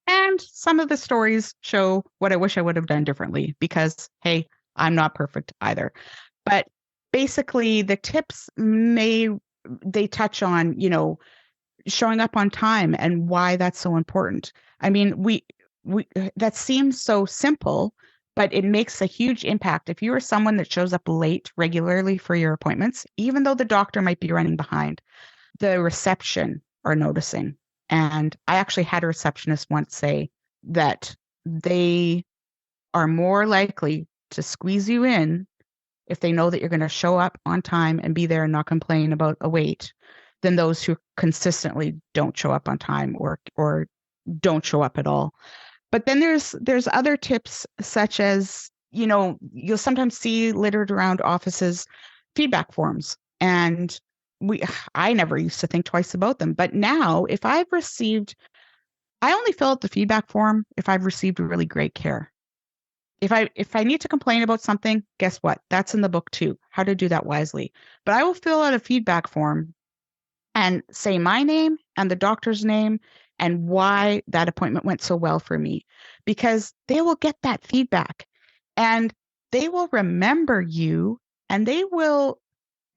And some of the stories show what I wish I would have done differently because, hey, I'm not perfect either. But basically, the tips they touch on, showing up on time and why that's so important. I mean, we that seems so simple, but it makes a huge impact. If you are someone that shows up late regularly for your appointments, even though the doctor might be running behind, the reception are noticing. And I actually had a receptionist once say that they are more likely to squeeze you in if they know that you're going to show up on time and be there and not complain about a wait than those who consistently don't show up on time or don't show up at all. But then there's other tips such as, you'll sometimes see littered around offices feedback forms. And I never used to think twice about them. But now I only fill out the feedback form if I've received really great care. If I need to complain about something, guess what? That's in the book too, how to do that wisely. But I will fill out a feedback form and say my name and the doctor's name and why that appointment went so well for me, because they will get that feedback and they will remember you, and they will,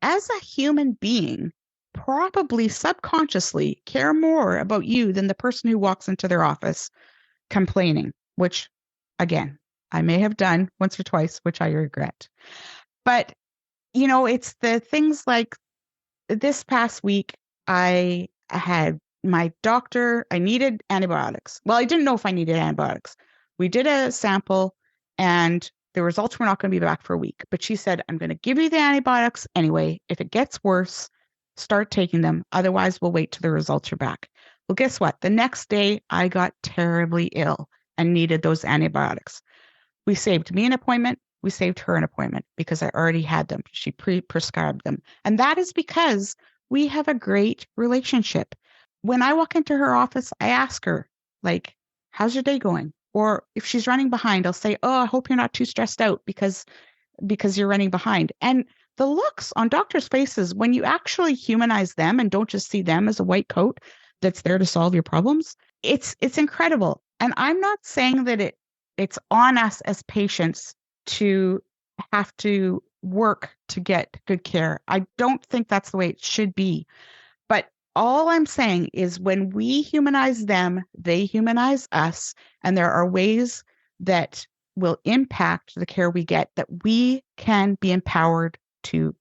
as a human being, probably subconsciously care more about you than the person who walks into their office complaining, which, again, I may have done once or twice, which I regret. But, it's the things like this past week, I had my doctor, I needed antibiotics. Well, I didn't know if I needed antibiotics. We did a sample and the results were not going to be back for a week. But she said, I'm going to give you the antibiotics anyway. If it gets worse, start taking them. Otherwise, we'll wait till the results are back. Well, guess what? The next day, I got terribly ill and needed those antibiotics. We saved me an appointment. We saved her an appointment because I already had them. She prescribed them. And that is because we have a great relationship. When I walk into her office, I ask her, like, how's your day going? Or if she's running behind, I'll say, oh, I hope you're not too stressed out because you're running behind. And the looks on doctors' faces, when you actually humanize them and don't just see them as a white coat that's there to solve your problems, it's incredible. And I'm not saying that it's on us as patients to have to work to get good care. I don't think that's the way it should be. But all I'm saying is when we humanize them, they humanize us. And there are ways that will impact the care we get that we can be empowered to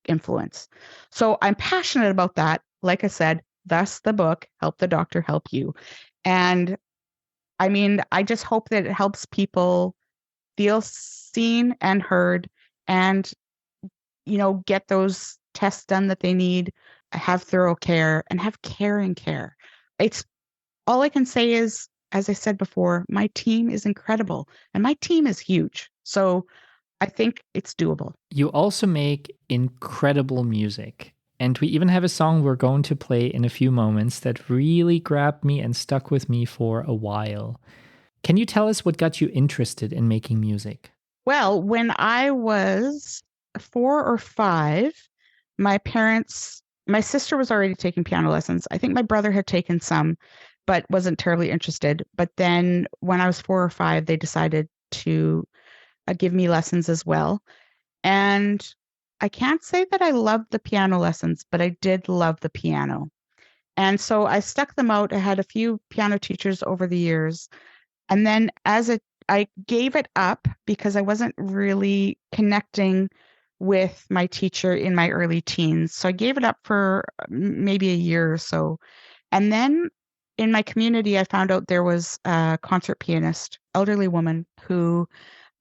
influence. So I'm passionate about that. Like I said, thus the book, Help the Doctor Help You. And I mean, I just hope that it helps people feel seen and heard and, get those tests done that they need, have thorough care, and have caring care. It's all I can say is, as I said before, my team is incredible and my team is huge. So I think it's doable. You also make incredible music. And we even have a song we're going to play in a few moments that really grabbed me and stuck with me for a while. Can you tell us what got you interested in making music? Well, when I was 4 or 5, my sister was already taking piano lessons. I think my brother had taken some, but wasn't terribly interested. But then when I was 4 or 5, they decided to give me lessons as well. And I can't say that I loved the piano lessons, but I did love the piano. And so I stuck them out. I had a few piano teachers over the years. And then I gave it up because I wasn't really connecting with my teacher in my early teens. So I gave it up for maybe a year or so. And then in my community, I found out there was a concert pianist, elderly woman who,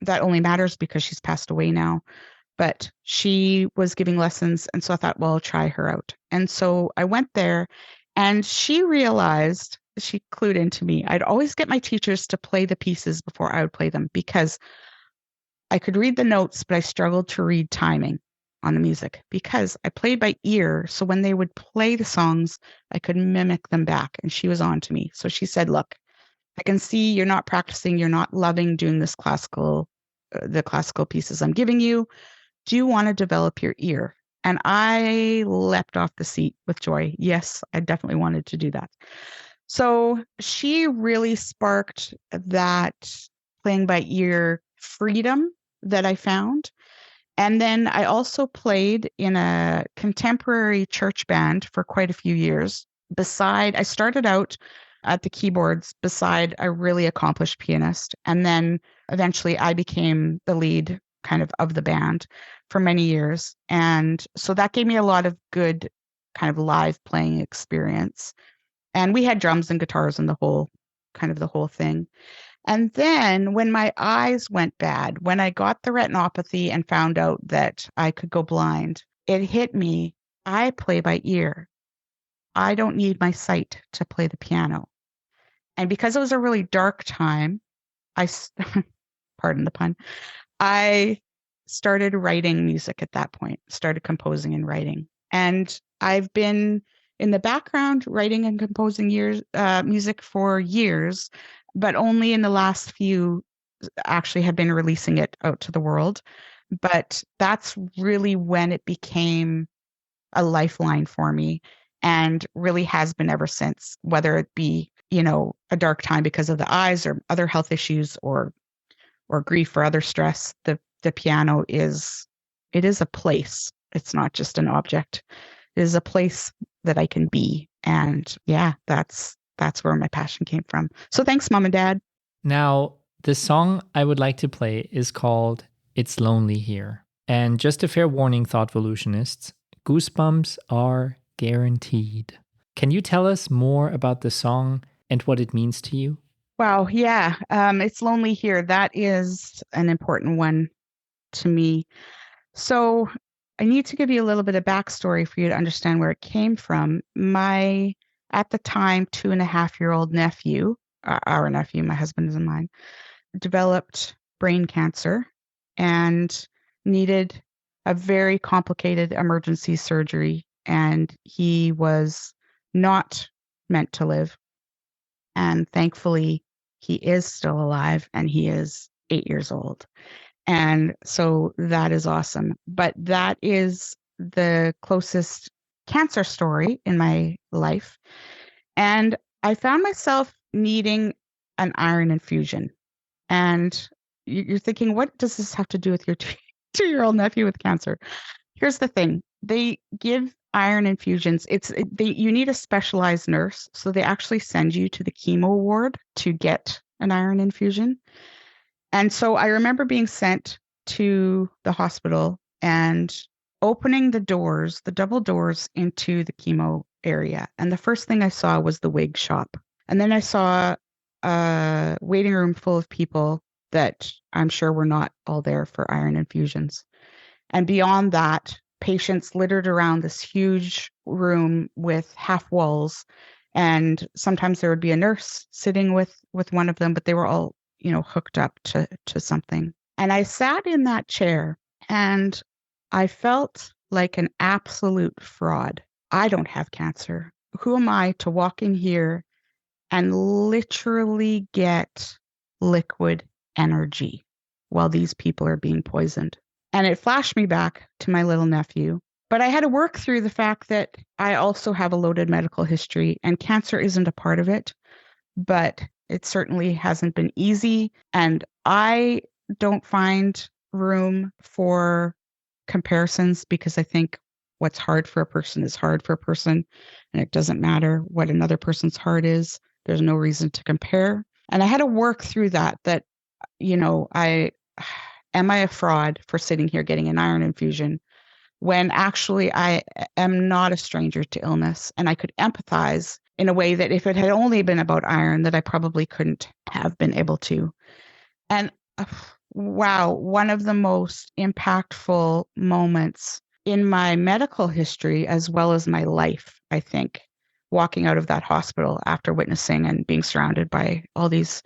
that only matters because she's passed away now, but she was giving lessons. And so I thought, well, I'll try her out. And so I went there and she clued into me. I'd always get my teachers to play the pieces before I would play them because I could read the notes, but I struggled to read timing on the music because I played by ear. So when they would play the songs, I could mimic them back. And she was on to me. So she said, look, I can see you're not practicing. You're not loving doing the classical pieces I'm giving you. Do you want to develop your ear? And I leapt off the seat with joy. Yes, I definitely wanted to do that. So she really sparked that playing by ear freedom that I found. And then I also played in a contemporary church band for quite a few years. I started out at the keyboards beside a really accomplished pianist. And then eventually I became the lead kind of the band for many years. And so that gave me a lot of good kind of live playing experience. And we had drums and guitars and the whole thing. And then when my eyes went bad, when I got the retinopathy and found out that I could go blind, it hit me. I play by ear. I don't need my sight to play the piano. And because it was a really dark time, pardon the pun, I started writing music at that point, started composing and writing. And I've been in the background writing and composing music for years, but only in the last few actually have been releasing it out to the world. But that's really when it became a lifeline for me and really has been ever since, whether it be, a dark time because of the eyes or other health issues or grief or other stress. The piano it is a place. It's not just an object. It is a place that I can be. And yeah, that's where my passion came from. So thanks, Mom and Dad. Now, the song I would like to play is called It's Lonely Here. And just a fair warning, thoughtvolutionists, goosebumps are guaranteed. Can you tell us more about the song and what it means to you? Wow, yeah. It's Lonely Here. That is an important one to me. So I need to give you a little bit of backstory for you to understand where it came from. My, at the time, 2.5-year-old nephew, our nephew, my husband and mine, developed brain cancer and needed a very complicated emergency surgery. And he was not meant to live. And thankfully, he is still alive and he is 8 years old. And so that is awesome. But that is the closest cancer story in my life. And I found myself needing an iron infusion. And you're thinking, what does this have to do with your 2-year-old nephew with cancer? Here's the thing. They give iron infusions. You need a specialized nurse. So they actually send you to the chemo ward to get an iron infusion. And so I remember being sent to the hospital and opening the doors, the double doors into the chemo area. And the first thing I saw was the wig shop. And then I saw a waiting room full of people that I'm sure were not all there for iron infusions. And beyond that, patients littered around this huge room with half walls. And sometimes there would be a nurse sitting with one of them, but they were all, hooked up to something. And I sat in that chair and I felt like an absolute fraud. I don't have cancer. Who am I to walk in here and literally get liquid energy while these people are being poisoned? And it flashed me back to my little nephew. But I had to work through the fact that I also have a loaded medical history and cancer isn't a part of it, but it certainly hasn't been easy. And I don't find room for comparisons because I think what's hard for a person is hard for a person. And it doesn't matter what another person's heart is. There's no reason to compare. And I had to work through that, am I a fraud for sitting here getting an iron infusion when actually I am not a stranger to illness and I could empathize in a way that if it had only been about iron that I probably couldn't have been able to. And wow, one of the most impactful moments in my medical history as well as my life, I think, walking out of that hospital after witnessing and being surrounded by all these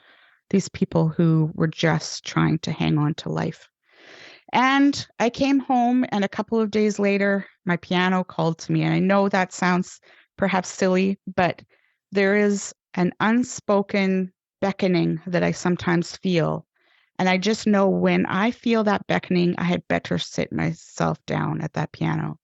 people who were just trying to hang on to life. And I came home and a couple of days later, my piano called to me. And I know that sounds perhaps silly, but there is an unspoken beckoning that I sometimes feel. And I just know when I feel that beckoning, I had better sit myself down at that piano.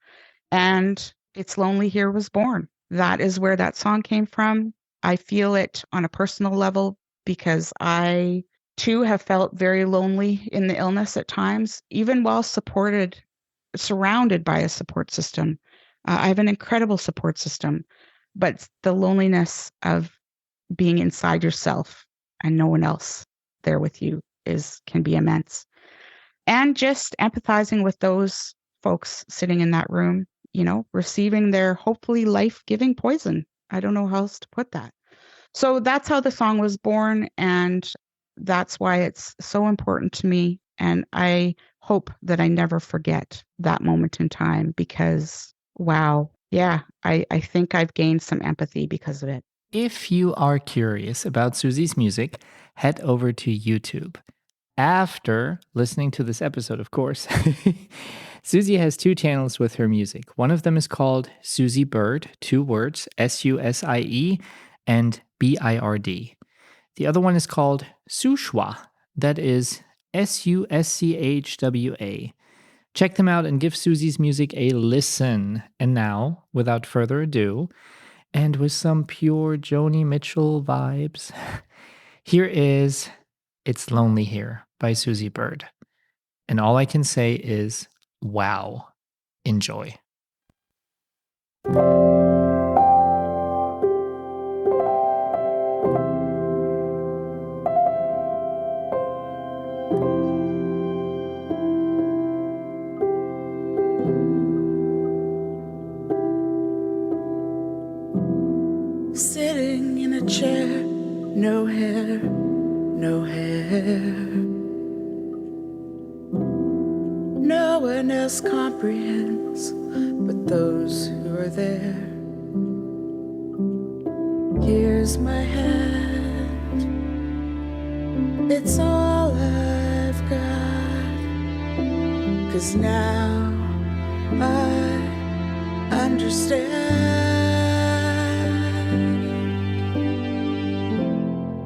And It's Lonely Here was born. That is where that song came from. I feel it on a personal level because I too have felt very lonely in the illness at times, even while surrounded by a support system. I have an incredible support system, but the loneliness of being inside yourself and no one else there with you can be immense. And just empathizing with those folks sitting in that room, receiving their hopefully life-giving poison. I don't know how else to put that. So that's how the song was born, and that's why it's so important to me. And I hope that I never forget that moment in time because, wow, Yeah, I think I've gained some empathy because of it. If you are curious about Susie's music, head over to YouTube. After listening to this episode, of course, Susie has two channels with her music. One of them is called Susie Bird, two words, Susie and Bird. The other one is called Sushwa, that is Suschwa. Check them out and give Susie's music a listen. And now, without further ado, and with some pure Joni Mitchell vibes, here is It's Lonely Here by Susie Bird. And all I can say is, wow, enjoy. Sitting in a chair, no hair, no hair. No one else comprehends but those who are there. Here's my hand, it's all I've got, 'cause now I understand.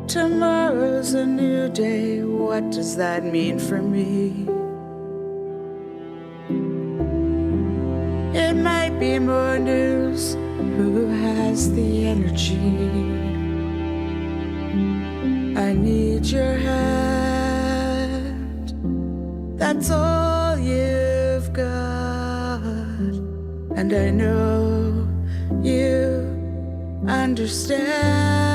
Tomorrow's a new day, what does that mean for me? It might be more news, who has the energy? I need your hand, that's all you've got, and I know you understand.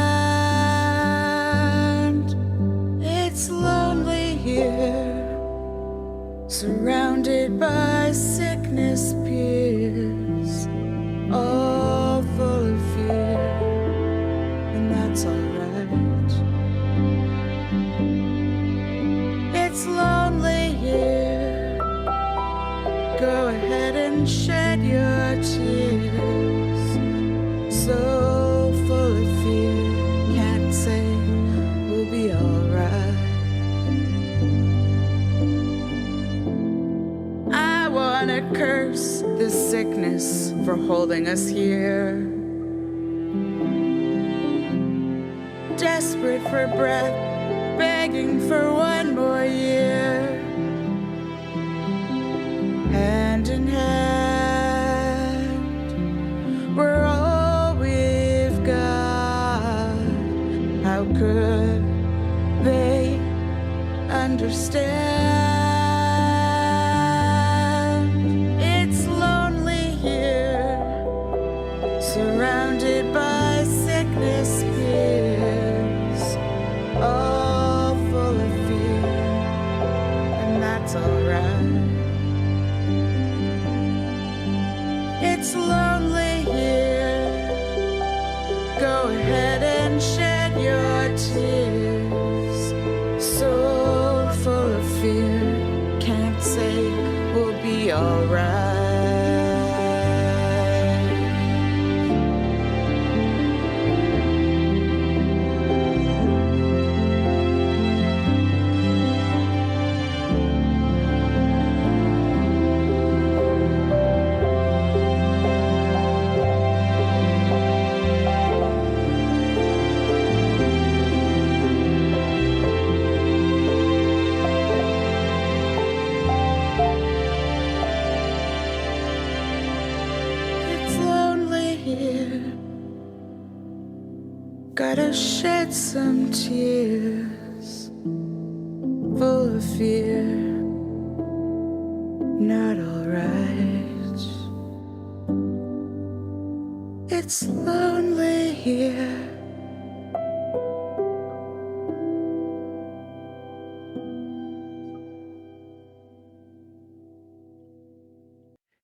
It's lonely here, surrounded by sickness peers, all full of fear, and that's alright. It's lonely here, go ahead and shed your tears, so full of fear, can't say we'll be alright. I wanna curse this sickness for holding us here, desperate for breath, begging for one more year. Hand in hand, we're all we've got. How could they understand? It's lonely here, surrounded by sickness peers, all full of fear, and that's alright. It's lonely here, go ahead and shed your tears, so full of fear, can't say we'll be alright. It's lonely here, gotta shed some tears, full of fear, not alright. It's lonely here.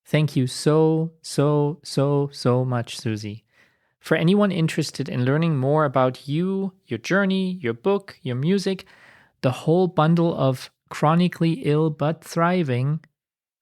Thank you so much, Susie. For anyone interested in learning more about you, your journey, your book, your music, the whole bundle of chronically ill but thriving,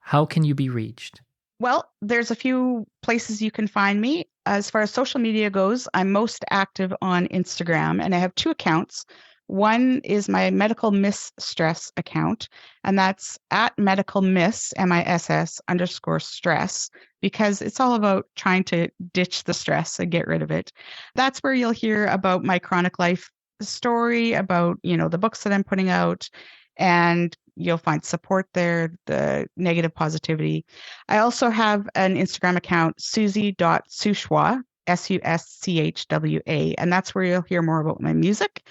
how can you be reached? Well, there's a few places you can find me. As far as social media goes, I'm most active on Instagram, and I have two accounts. One is my medical miss stress account, and that's at medical miss, MISS _ stress, because it's all about trying to ditch the stress and get rid of it. That's where you'll hear about my chronic life story, about, the books that I'm putting out, and you'll find support there, the negative positivity. I also have an Instagram account, susie.sushwa, SUSCHWA, and that's where you'll hear more about my music.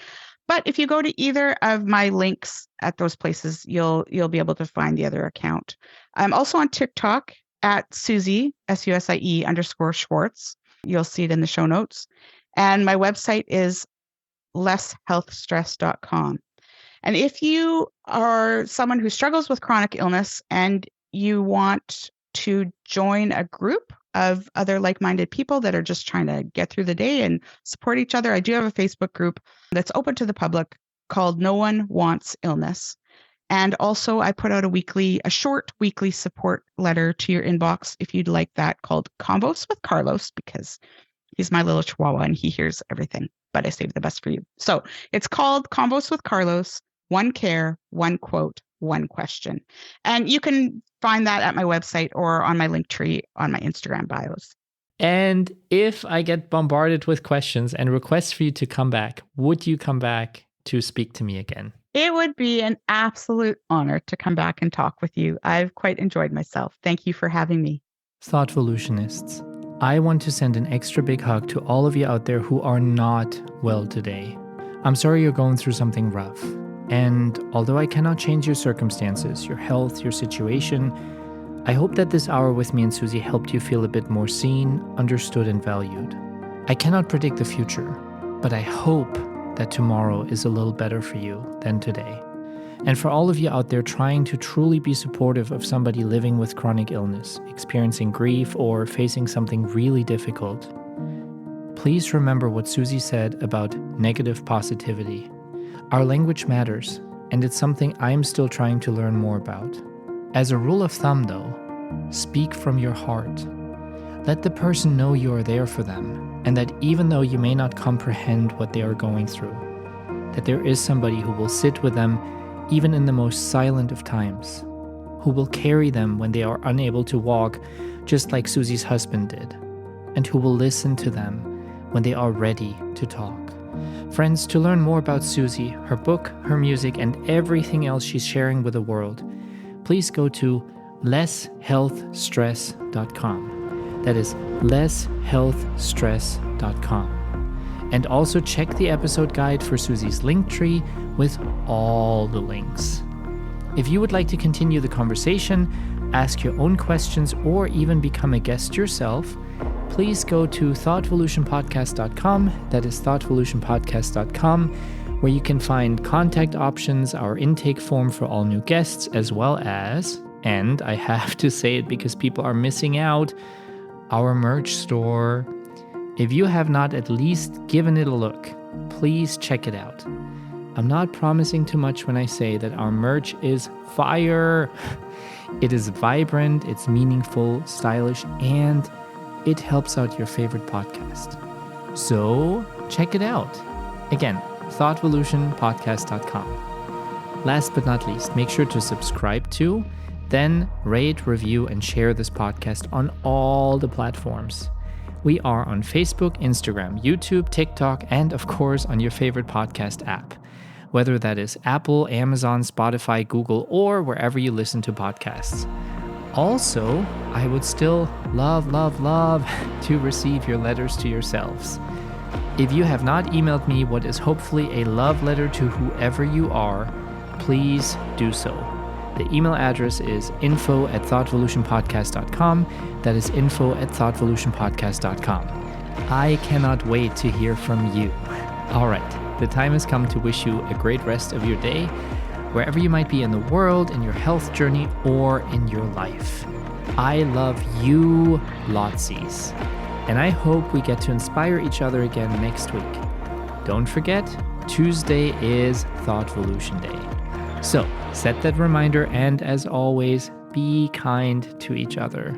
But if you go to either of my links at those places, you'll be able to find the other account. I'm also on TikTok at Susie, SUSIE _ Schwartz. You'll see it in the show notes. And my website is lesshealthstress.com. And if you are someone who struggles with chronic illness and you want to join a group of other like-minded people that are just trying to get through the day and support each other, I do have a Facebook group that's open to the public called No One Wants Illness. And also I put out a short weekly support letter to your inbox if you'd like that, called Convos with Carlos, because he's my little chihuahua and he hears everything, but I saved the best for you. So it's called Convos with Carlos, one care, one quote, one question. And you can find that at my website or on my link tree on my Instagram bios. And if I get bombarded with questions and requests for you to come back, would you come back to speak to me again? It would be an absolute honor to come back and talk with you. I've quite enjoyed myself. Thank you for having me. Thoughtvolutionists, I want to send an extra big hug to all of you out there who are not well today. I'm sorry you're going through something rough. And although I cannot change your circumstances, your health, your situation, I hope that this hour with me and Susie helped you feel a bit more seen, understood, and valued. I cannot predict the future, but I hope that tomorrow is a little better for you than today. And for all of you out there trying to truly be supportive of somebody living with chronic illness, experiencing grief, or facing something really difficult, please remember what Susie said about negative positivity. Our language matters, and it's something I'm still trying to learn more about. As a rule of thumb, though, speak from your heart. Let the person know you are there for them, and that even though you may not comprehend what they are going through, that there is somebody who will sit with them even in the most silent of times, who will carry them when they are unable to walk, just like Susie's husband did, and who will listen to them when they are ready to talk. Friends, to learn more about Susie, her book, her music, and everything else she's sharing with the world, please go to lesshealthstress.com. That is lesshealthstress.com. And also check the episode guide for Susie's Linktree with all the links. If you would like to continue the conversation, ask your own questions, or even become a guest yourself, please go to thoughtvolutionpodcast.com. That is thoughtvolutionpodcast.com, where you can find contact options, our intake form for all new guests, as well as, and I have to say it because people are missing out, our merch store. If you have not at least given it a look, please check it out. I'm not promising too much when I say that our merch is fire. It is vibrant, it's meaningful, stylish, and it helps out your favorite podcast. So check it out. Again, thoughtvolutionpodcast.com. Last but not least, make sure to subscribe to, then rate, review, and share this podcast on all the platforms. We are on Facebook, Instagram, YouTube, TikTok, and of course on your favorite podcast app, whether that is Apple, Amazon, Spotify, Google, or wherever you listen to podcasts. Also, I would still love to receive your letters to yourselves. If you have not emailed me what is hopefully a love letter to whoever you are, please do so. The email address is info@thoughtvolutionpodcast.com. That is info@thoughtvolutionpodcast.com. I cannot wait to hear from you. All right, the time has come to wish you a great rest of your day, wherever you might be in the world, in your health journey, or in your life. I love you lotsies, and I hope we get to inspire each other again next week. Don't forget, Tuesday is Thoughtvolution Day. So set that reminder, and as always, be kind to each other.